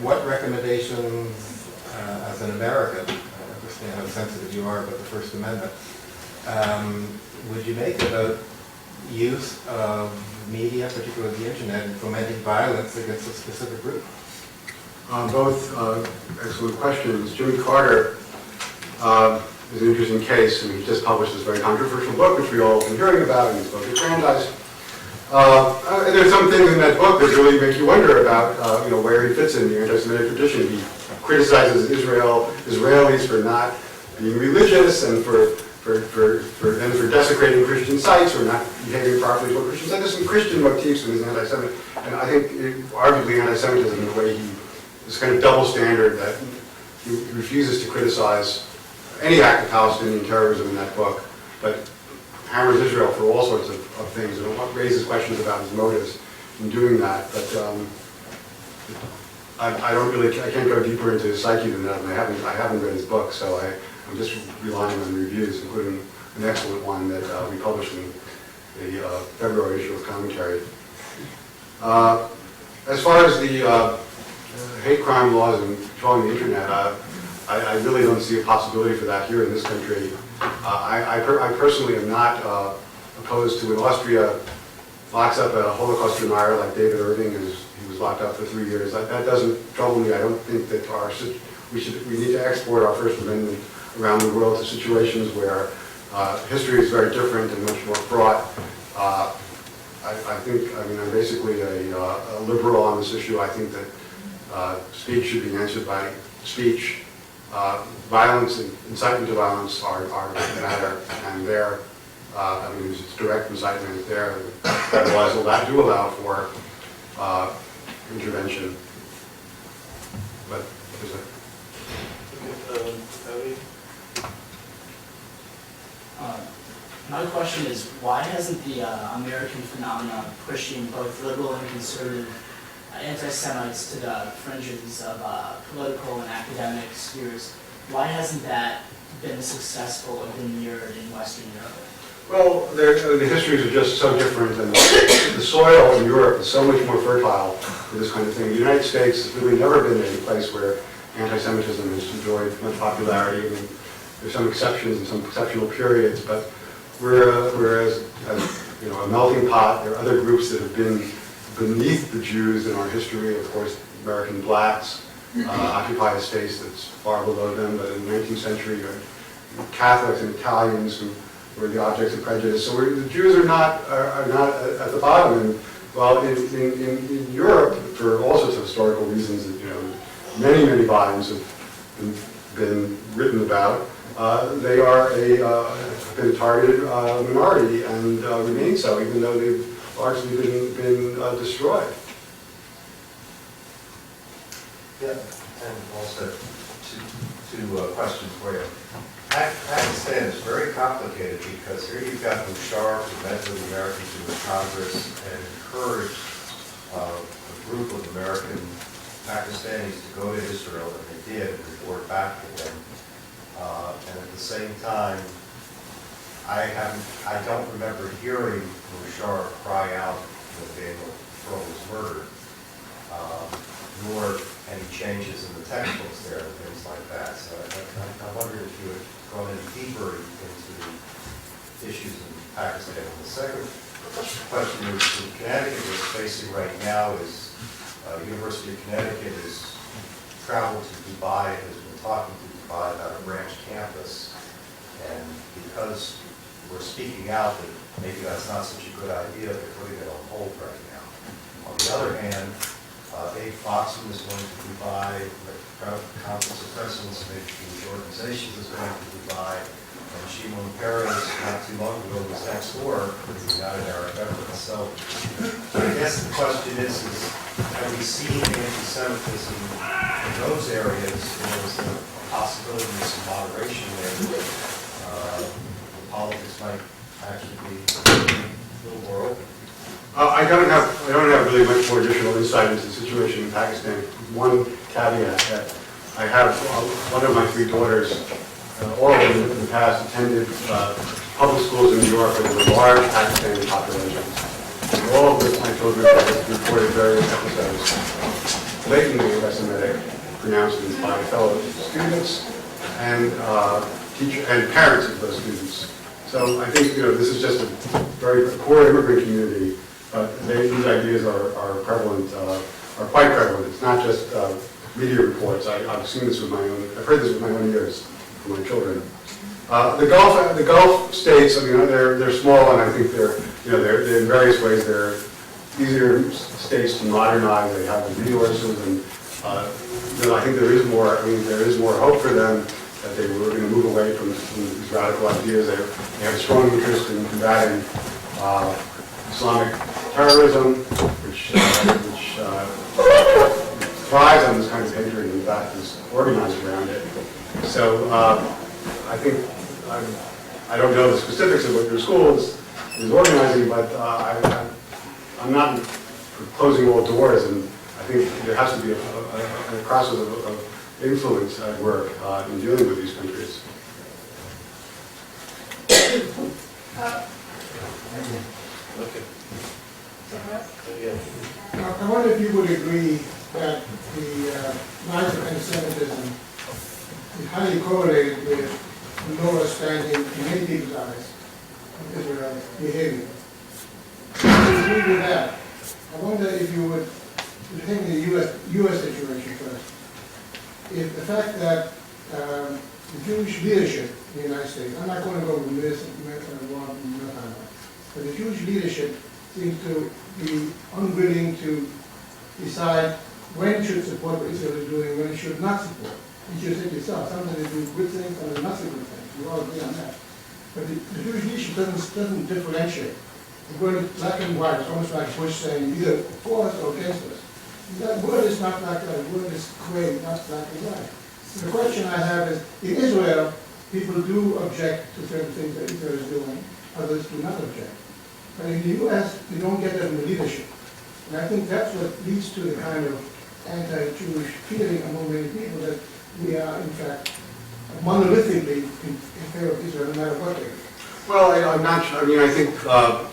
What recommendations, as an American, I understand how sensitive you are about the First Amendment, would you make about use of media, particularly the internet, in fomenting violence against a specific group? Both excellent questions. Jimmy Carter is an interesting case, and he just published this very controversial book, which we all have been hearing about, and he's both at Brandeis. And there's some things in that book that really make you wonder about where he fits in the anti-Semitic tradition. He criticizes Israelis for not being religious and for for desecrating Christian sites or not behaving properly toward Christians. And there's some Christian motifs in his anti-Semitic, and I think arguably anti-Semitism in the way this kind of double standard that he refuses to criticize any act of Palestinian terrorism in that book, but hammers Israel for all sorts of things and raises questions about his motives in doing that. But I can't go deeper into his psyche than that, and I haven't read his book, so I'm just relying on reviews, including an excellent one that we published in the February issue of Commentary. As far as the hate crime laws and controlling the internet, I really don't see a possibility for that here in this country. I personally am not opposed to when Austria locks up a Holocaust denier like David Irving, he was locked up for 3 years. That doesn't trouble me. I don't think that we need to export our First Amendment around the world to situations where history is very different and much more fraught. I'm basically a liberal on this issue. I think that speech should be answered by speech. Violence and incitement to violence are matter, and there, it's direct incitement there. Otherwise, that do allow for intervention. But there's my question is, why hasn't the American phenomenon pushing both liberal and conservative anti-Semites to the fringes of political and academic spheres, why hasn't that been successful or been mirrored in Western Europe? Well, the histories are just so different, and the soil in Europe is so much more fertile for this kind of thing. The United States has really never been a place where anti-Semitism has enjoyed much popularity. I mean, there's some exceptions and some exceptional periods, but whereas a melting pot, there are other groups that have been beneath the Jews in our history. Of course, American blacks occupy a space that's far below them, but in the 19th century, Catholics and Italians who were the objects of prejudice. So the Jews are not at the bottom. And well, in Europe, for all sorts of historical reasons that many volumes have been written about, they are been a targeted minority and remain so, even though they've largely been destroyed. Yeah, and also two questions for you. Pakistan is very complicated because here you've got Musharraf who met with the American Jewish Congress and encouraged a group of American Pakistanis to go to Israel, and they did, and report back to them. And at the same time, I don't remember hearing Musharraf cry out when Daniel Pearl was murdered, nor any changes in the textbooks there and things like that. So I wondered if you had gone any deeper into issues in Pakistan. And the second question is, in Connecticut, what's facing right now is University of Connecticut has traveled to Dubai, has been talking to Dubai about a branch campus, and because we're speaking out that maybe that's not such a good idea, they're putting it on hold right now. On the other hand, Abe Foxman is going to Dubai, the Conference of Presidents of these organizations is going to Dubai, and Shimon Peres, not too long ago, was next door with the United Arab Emirates. So I guess the question is have we seen anti-Semitism in those areas? Is the possibility of some moderation there? Politics might actually be a little more open. I don't have really much more additional insight into the situation in Pakistan. One caveat that I have one of my 3 daughters, all of them in the past attended public schools in New York where there were large Pakistani populations. And all of my children reported various episodes of blatantly anti-Semitic pronouncements by fellow students and teachers and parents of those students. So I think this is just a very poor immigrant community, but these ideas are prevalent, are quite prevalent. It's not just media reports. I've seen this with my own. I've heard this with my own ears from my children. The Gulf states. I mean, they're small, and I think they're in various ways they're easier states to modernize. They have the resources, and I think there is more. I mean, there is more hope for them. that they were going to move away from these radical ideas. They have a strong interest in combating Islamic terrorism, which thrives on this kind of hatred and in fact is organized around it. So I think, I don't know the specifics of what your school is organizing, but I'm not for closing all doors, and I think there has to be a process of influence at work in dealing with these countries. I wonder if you would agree that the rise of anti-Semitism is highly correlated with the lower standing in many people's eyes of Israel's behavior. If you agree with that, I wonder if you would think the U.S. situation first. If the fact that the Jewish leadership in the United States, I'm not going to go with this, but the Jewish leadership seems to be unwilling to decide when it should support what Israel is doing, when it should not support. You should say yourself, sometimes they do good things, sometimes not so good things. We all agree on that. But the Jewish leadership doesn't differentiate. The word black and white is almost like Bush saying either for us or against us. That word is not like that. The word is gray, not black and white. So the question I have is, in Israel, people do object to certain things that Israel is doing, others do not object. But in the U.S., you don't get that in the leadership. And I think that's what leads to the kind of anti-Jewish feeling among many people that we are, in fact, monolithically in favor of Israel, no matter what they do. Well, I'm not sure. I mean, I think, I'm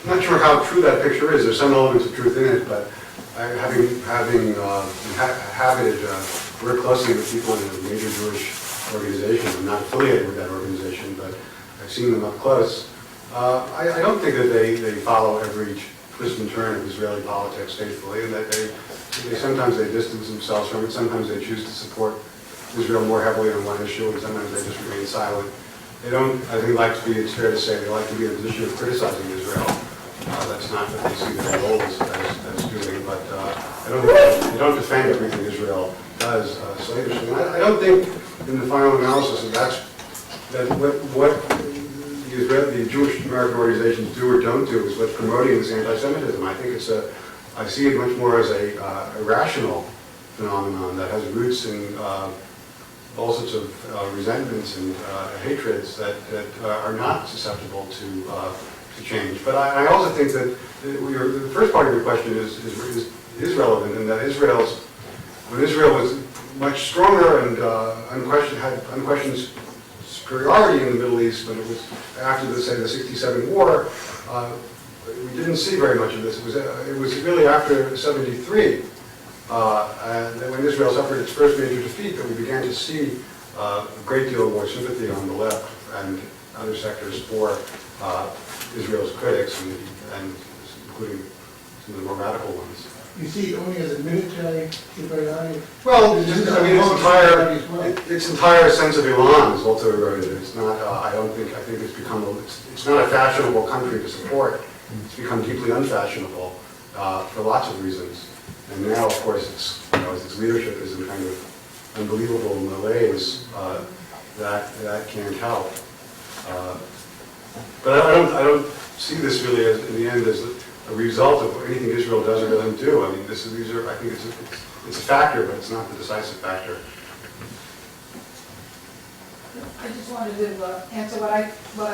not sure how true that picture is. There's some elements of truth in it, but having worked closely with people in a major Jewish organization, I'm not affiliated with that organization, but I've seen them up close. I don't think that they follow every twist and turn of Israeli politics faithfully, and that they sometimes they distance themselves from it, sometimes they choose to support Israel more heavily on one issue, and sometimes they just remain silent. They don't, I think, it's fair to say, they like to be in a position of criticizing Israel. That's not what they see their role as doing, but they don't defend everything Israel does slavishly. And I don't think, in the final analysis, that what the Jewish American organizations do or don't do is what's promoting this anti-Semitism. I think I see it much more as a rational phenomenon that has roots in all sorts of resentments and hatreds that are not susceptible to change. But I also think that the first part of your question is relevant in that when Israel was much stronger and had unquestioned superiority in the Middle East, when it was after the 67 war, we didn't see very much of this. It was really after 73, and when Israel suffered its first major defeat, that we began to see a great deal more sympathy on the left and other sectors for Israel's critics, and including some of the more radical ones. You see it only as a military superiority? Well, its entire sense of Iran is also eroded. It's not. I think it's become. It's not a fashionable country to support. It's become deeply unfashionable for lots of reasons. And now, of course, its leadership is in kind of unbelievable malaise that can't help. But I don't see this really as, in the end, as a result of anything Israel does or doesn't do. I mean, I think it's a factor, but it's not the decisive factor. I just wanted to answer what I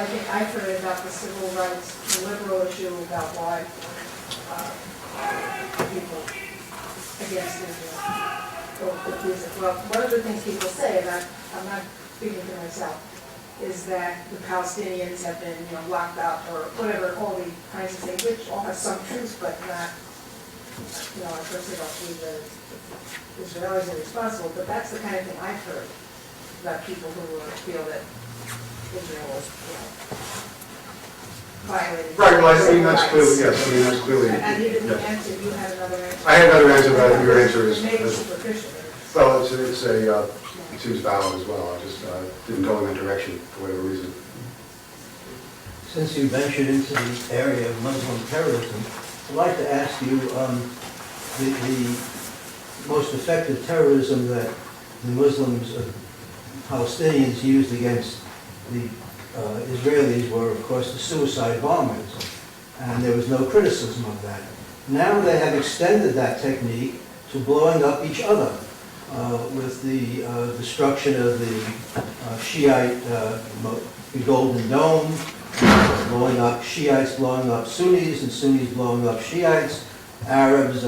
think I've heard about the civil rights, the liberal issue about why people against Israel go accuse it. Well, one of the things people say, and I'm not speaking for myself, is that the Palestinians have been, locked out or whatever, all the kinds of things, which all have some truth, but not, I personally don't believe that Israelis are responsible, but that's the kind of thing I've heard about people who feel that Israel was, violated. Right, well, I mean, that's clearly, yes, I mean, that's clearly. And you didn't yes. answer, you had another answer. I had another answer, but your answer is. Maybe superficial. Well, it seems valid as well. I just didn't go in that direction for whatever reason. Since you ventured into the area of Muslim terrorism, I'd like to ask you the most effective terrorism that the Muslims Palestinians used against the Israelis were, of course, the suicide bombers, and there was no criticism of that. Now they have extended that technique to blowing up each other with the destruction of the Shiite the Golden Dome, blowing up Shiites, blowing up Sunnis, and Sunnis blowing up Shiites, Arabs,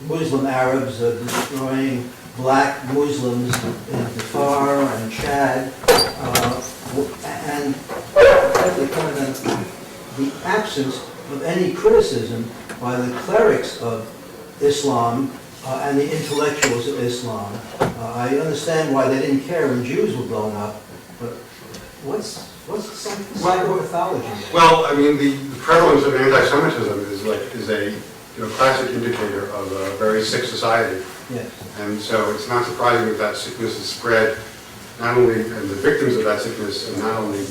Muslim Arabs destroying black Muslims in Dhofar and Chad, and the absence of any criticism by the clerics of Islam and the intellectuals of Islam. I understand why they didn't care when Jews were blown up, but what's some psychopathology? Well, I mean, the prevalence of anti-Semitism is a classic indicator of a very sick society. Yes. And so it's not surprising that sickness is spread, not only, and the victims of that sickness are not only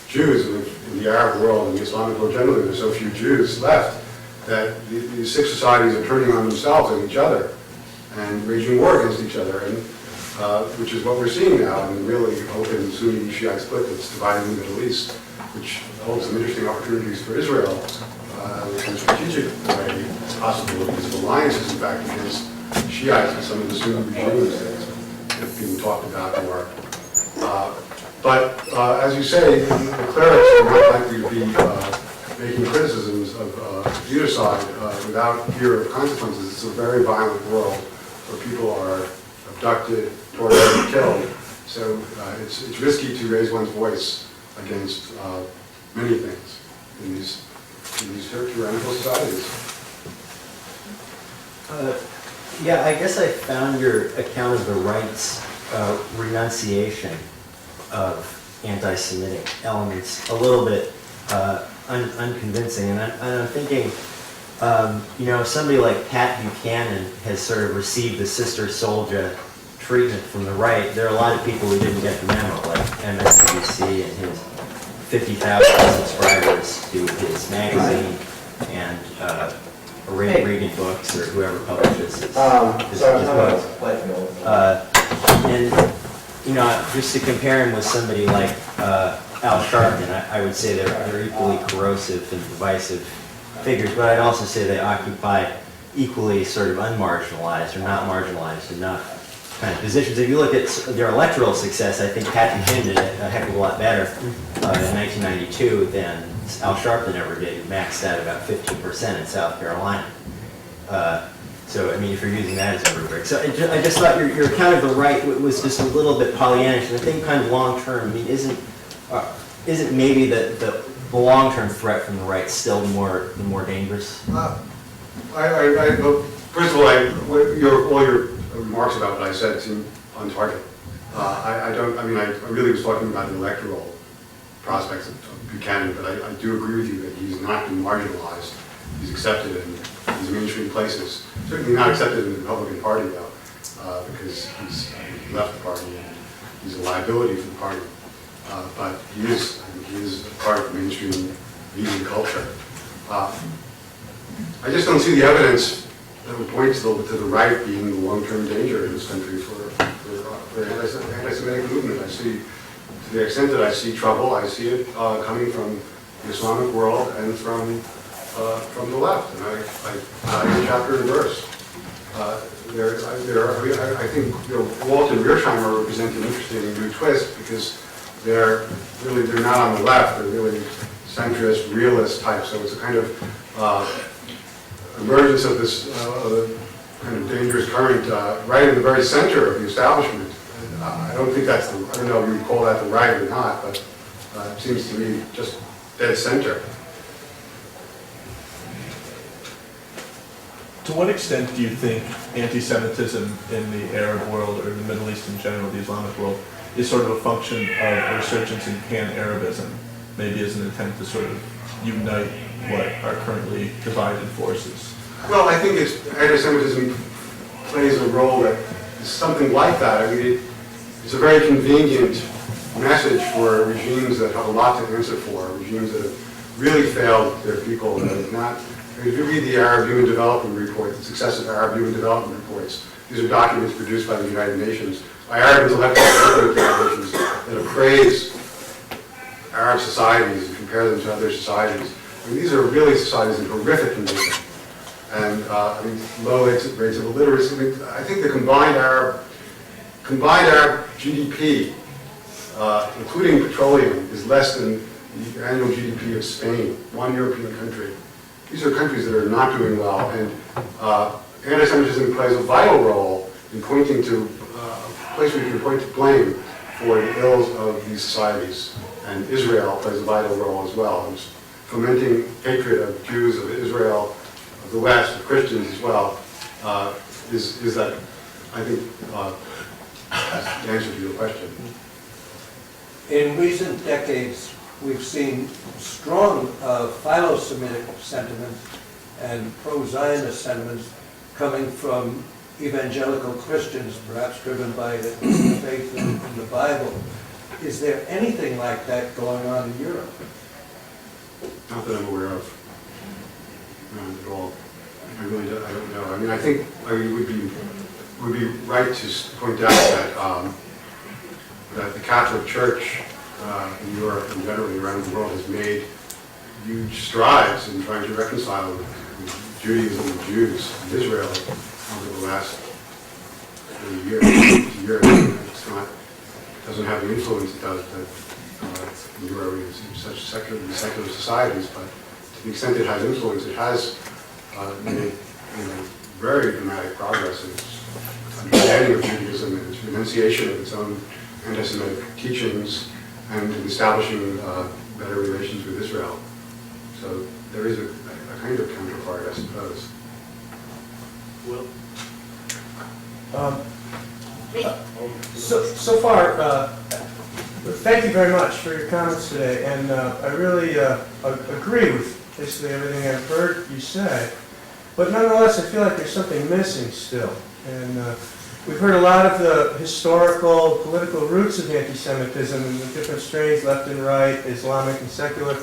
Jews in the Arab world and the Islamic world generally. There's so few Jews left that these sick societies are turning on themselves and each other and waging war against each other, and which is what we're seeing now in the really open Sunni Shiite split that's dividing the Middle East, which holds some interesting opportunities for Israel in a strategic way possible because of alliances, in fact, against Shiites and some of the Sunni regimes that have been talked about more. But as you say, the clerics are not likely to be making criticisms of either side without fear of consequences. It's a very violent world where people are abducted, tortured, and killed. So it's risky to raise one's voice against many things in these tyrannical societies. Yeah, I guess I found your account of the right's renunciation of anti-Semitic elements a little bit unconvincing, and I'm thinking, somebody like Pat Buchanan has sort of received the Sister Soldier treatment from the right. There are a lot of people who didn't get the memo, like MSNBC and his 50,000 subscribers to his magazine and Reagan Books or whoever publishes his books. And just to compare him with somebody like Al Sharpton, I would say they're equally corrosive and divisive figures, but I'd also say they occupy equally sort of unmarginalized or not marginalized enough kind of positions. If you look at their electoral success, I think Pat Buchanan did a heck of a lot better in 1992 than Al Sharpton ever did. He maxed out about 15% in South Carolina. So, I mean, if you're using that as a rubric. So I just thought your account of the right was just a little bit Pollyannish. And I think kind of long-term, I mean, isn't maybe the long-term threat from the right still the more dangerous? First of all, all your remarks about what I said seem on target. I really was talking about the electoral prospects of Buchanan, but I do agree with you that he's not been marginalized. He's accepted in these mainstream places. Certainly not accepted in the Republican Party, though, because he's left the party and he's a liability for the party. But he is a part of the mainstream media culture. I just don't see the evidence that would point to the right being the long-term danger in this country for anti-Semitic movement. I see, to the extent that I see trouble, I see it coming from the Islamic world and from the left, and I chapter and verse. I think Walt and Mearsheimer represent an interesting new twist because they're not on the left. They're really centrist, realist type. So it's a kind of emergence of this kind of dangerous current right in the very center of the establishment. I don't think I don't know if you would call that the right or not, but it seems to me just dead center. To what extent do you think anti-Semitism in the Arab world or the Middle East in general, the Islamic world, is sort of a function of a resurgence in pan-Arabism, maybe as an attempt to sort of unite what are currently divided forces? Well, I think anti-Semitism plays a role that is something like that. I mean, it's a very convenient message for regimes that have a lot to answer for, regimes that have really failed their people, that have not. If you read the Arab Human Development Report, the successive Arab Human Development Reports, these are documents produced by the United Nations. by Arab intellectuals that appraise Arab societies and compare them to other societies. I mean, these are really societies in horrific condition. And I mean, low rates of illiteracy. I mean, I think the combined Arab GDP, including petroleum, is less than the annual GDP of Spain, one European country. These are countries that are not doing well, and anti-Semitism plays a vital role in pointing to a place where you can point to blame for the ills of these societies. And Israel plays a vital role as well, in fomenting hatred of Jews, of Israel, of the West, of Christians as well, is that, I think, the answer to your question. In recent decades, we've seen strong philo-Semitic sentiments and pro-Zionist sentiments coming from evangelical Christians, perhaps driven by the faith in the Bible. Is there anything like that going on in Europe? Not that I'm aware of. Not at all. I really don't, I don't know. I mean, I think it would be right to point out that that the Catholic Church in Europe and generally around the world has made huge strides in trying to reconcile with Judaism and Jews in Israel over the last 30 years, 50 years. It's not, doesn't have the influence it does in Europe in such secular societies, but to the extent it has influence, it has made very dramatic progress in its understanding of Judaism and its renunciation of its own anti-Semitic teachings and in establishing better relations with Israel. So there is a kind of counterpart, I suppose. Will? So far, thank you very much for your comments today, and I really agree with basically everything I've heard you say. But nonetheless, I feel like there's something missing still. And we've heard a lot of the historical, political roots of anti-Semitism and the different strains, left and right, Islamic and secular.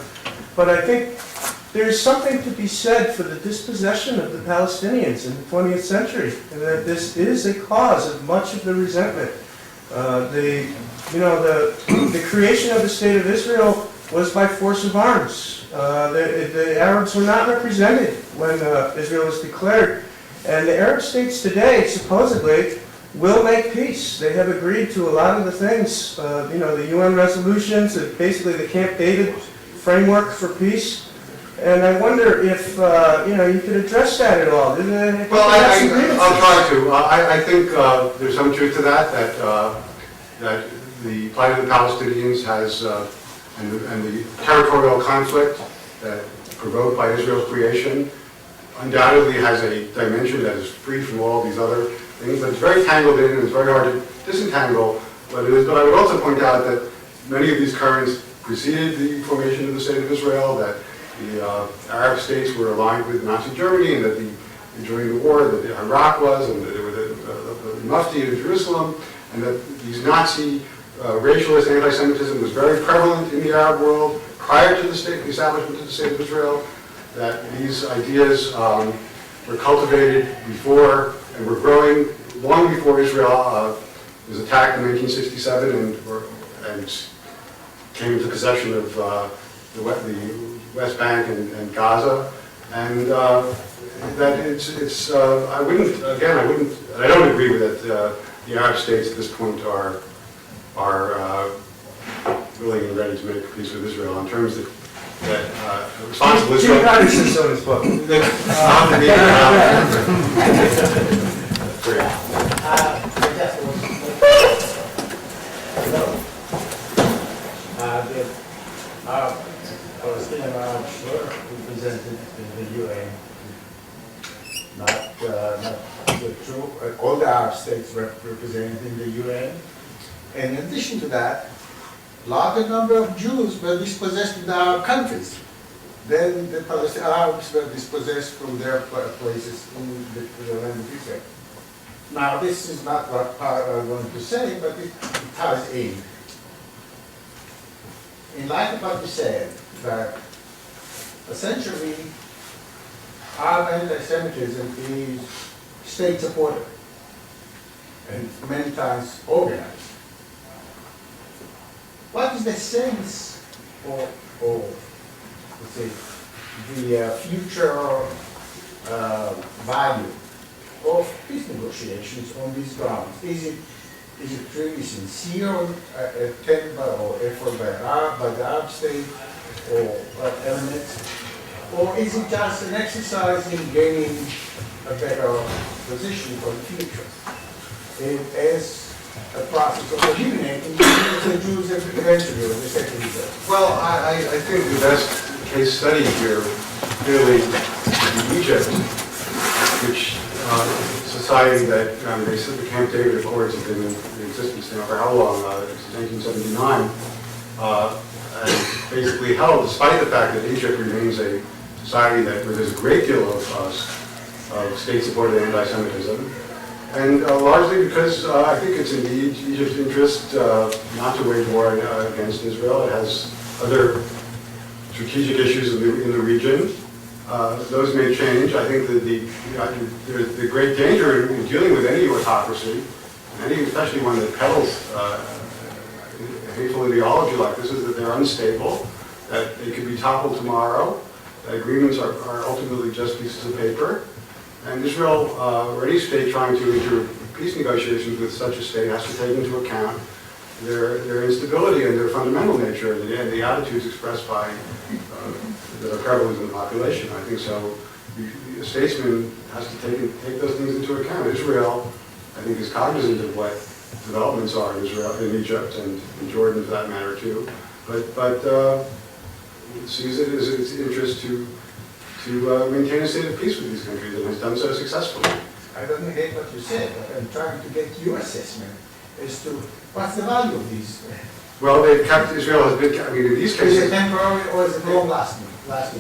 But I think there's something to be said for the dispossession of the Palestinians in the 20th century, and that this is a cause of much of the resentment. The creation of the State of Israel was by force of arms. The Arabs were not represented when Israel was declared. And the Arab states today, supposedly, will make peace. They have agreed to a lot of the things, the UN resolutions, basically the Camp David framework for peace. And I wonder if, you could address that at all. Well, I'll try to. I think there's some truth to that the plight of the Palestinians has, and the territorial conflict that provoked by Israel's creation undoubtedly has a dimension that is free from all these other things, but it's very tangled in, and it's very hard to disentangle what it is. But I would also point out that many of these currents preceded the formation of the State of Israel, that the Arab states were aligned with Nazi Germany, and that during the war that Iraq was, and that there were the Mufti of Jerusalem, and that these Nazi racialist anti-Semitism was very prevalent in the Arab world prior to the establishment of the State of Israel, that these ideas were cultivated before and were growing long before Israel was attacked in 1967 and came into possession of the West Bank and Gaza, and that I don't agree with that the Arab states at this point are willing and ready to make peace with Israel in terms that responsible Israel. Jimmy Carter says so in his book. Palestinian Arabs were represented in the UN. Not the true, all the Arab states were represented in the UN. And in addition to that, a larger number of Jews were dispossessed in the Arab countries. Then the Palestinian Arabs were dispossessed from their places in the land of Israel. Now, this is not what I'm going to say, but it ties in. In light of what you said, that essentially Arab anti-Semitism is state-supported. and many times organized. What is the sense of let's say, the future value of peace negotiations on these grounds? Is it really sincere attempt or effort by the Arab state or elements, or is it just an exercise in gaining a better position for the future? As a process of eliminating the Jews eventually, or the second result. Well, I think the best case study here really in Egypt, which society that they said the Camp David Accords have been in existence now for how long? Since 1979, and basically held, despite the fact that Egypt remains a society where there's a great deal of state-supported anti-Semitism. And largely because I think it's in Egypt's interest not to wage war against Israel. It has other strategic issues in the region. Those may change. I think that the great danger in dealing with any autocracy, especially one that peddles a hateful ideology like this, is that they're unstable, that they could be toppled tomorrow, that agreements are ultimately just pieces of paper. And Israel, or any state trying to enter peace negotiations with such a state, has to take into account their instability and their fundamental nature and the attitudes expressed by that are prevalent in the population. I think so. A statesman has to take those things into account. Israel, I think, is cognizant of what developments are in Israel, in Egypt, and in Jordan, for that matter, too. But it sees it as its interest to maintain a state of peace with these countries, and has done so successfully. I don't hate what you said, but I'm trying to get your assessment as to what's the value of these. Well, they've kept, Israel has been, I mean, in these cases... Is it temporary or is it long-lasting?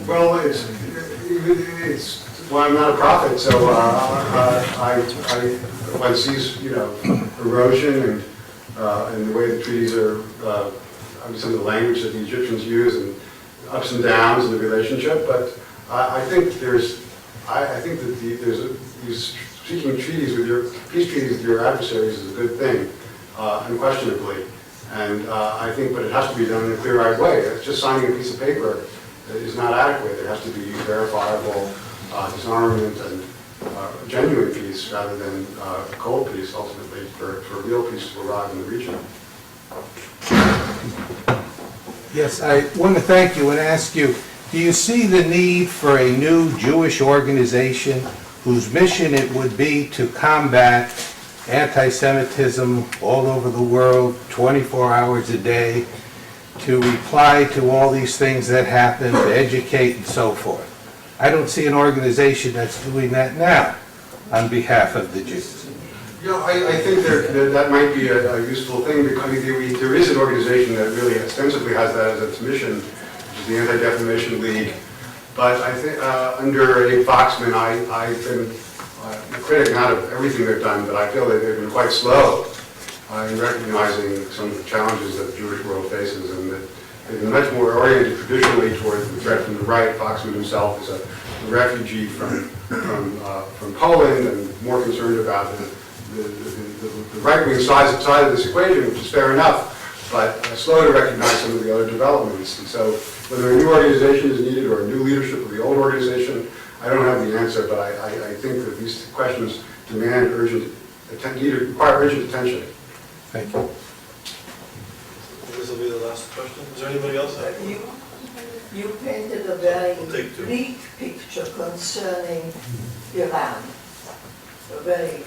Well, well, I'm not a prophet, so one sees, erosion and the way the treaties are, some of the language that the Egyptians use, and ups and downs in the relationship, but I think there's seeking treaties peace treaties with your adversaries is a good thing, unquestionably. And I think, but it has to be done in a clear-eyed way. It's just signing a piece of paper is not adequate. There has to be verifiable disarmament and genuine peace rather than cold peace, ultimately, for real peace to arrive in the region. Yes, I want to thank you and ask you, do you see the need for a new Jewish organization whose mission it would be to combat anti-Semitism all over the world, 24 hours a day, to reply to all these things that happen, to educate and so forth? I don't see an organization that's doing that now on behalf of the Jews. I think that might be a useful thing, because there is an organization that really ostensibly has that as its mission, which is the Anti-Defamation League. But I think under Abe Foxman, I've been a critic not of everything they've done, but I feel that they've been quite slow in recognizing some of the challenges that the Jewish world faces, and that they've been much more oriented traditionally toward the threat from the right. Foxman himself is a refugee from Poland, and more concerned about the right-wing side of this equation, which is fair enough, but slow to recognize some of the other developments. And so whether a new organization is needed or a new leadership of the old organization, I don't have the answer, but I think that these questions require urgent attention. Thank you. This will be the last question. Is there anybody else? You painted a very We'll take two. bleak picture concerning Iran, a very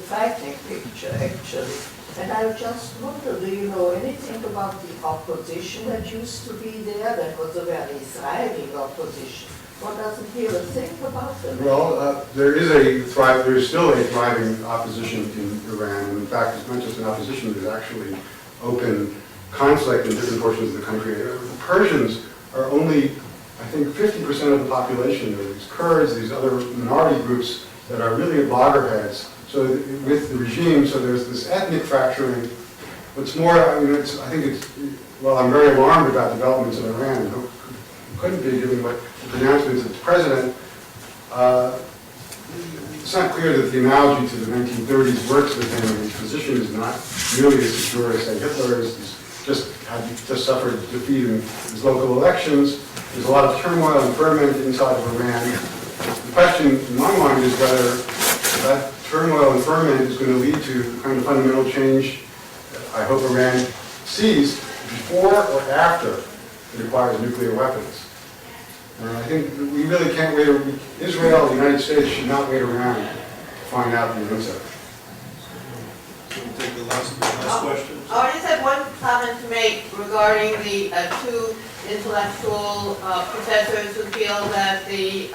frightening picture, actually. And I just wonder, do you know anything about the opposition that used to be there? That was a very thriving opposition. What doesn't he think about them? Well, there's still a thriving opposition in Iran. And in fact, it's not just an opposition, there's actually open conflict in different portions of the country. The Persians are only, I think, 50% of the population. There's Kurds, these other minority groups that are really loggerheads. So with the regime, so there's this ethnic fracturing. What's more, I'm very alarmed about developments in Iran. Who couldn't be, given what the pronouncements of the president. it's not clear that the analogy to the 1930s works with him, and his position is not nearly as secure as, say, Hitler is. He's just suffered defeat in his local elections. There's a lot of turmoil and ferment inside of Iran. The question in my mind is whether that turmoil and ferment is going to lead to the kind of fundamental change that I hope Iran sees before or after it acquires nuclear weapons. And I think we really can't wait. Israel, the United States, should not wait around to find out the answer. So we'll take the last question. I just had one comment to make regarding the two intellectual professors who feel that the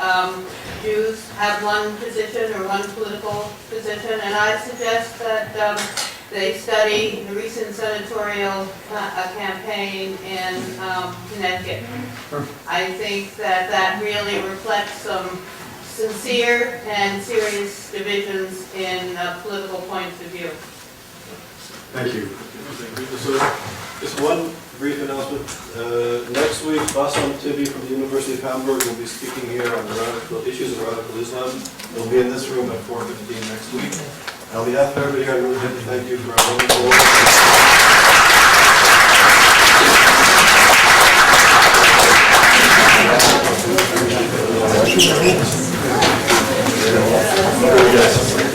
Jews have one position or one political position, and I suggest that they study the recent senatorial campaign in Connecticut. I think that that really reflects some sincere and serious divisions in political points of view. Thank you. Thank you. So, just one brief announcement. Next week, Bassam Tibi from the University of Hamburg will be speaking here on the issues of radical Islam. He'll be in this room at 4:15 next week. On behalf of everybody here, I really like to thank you for our wonderful work.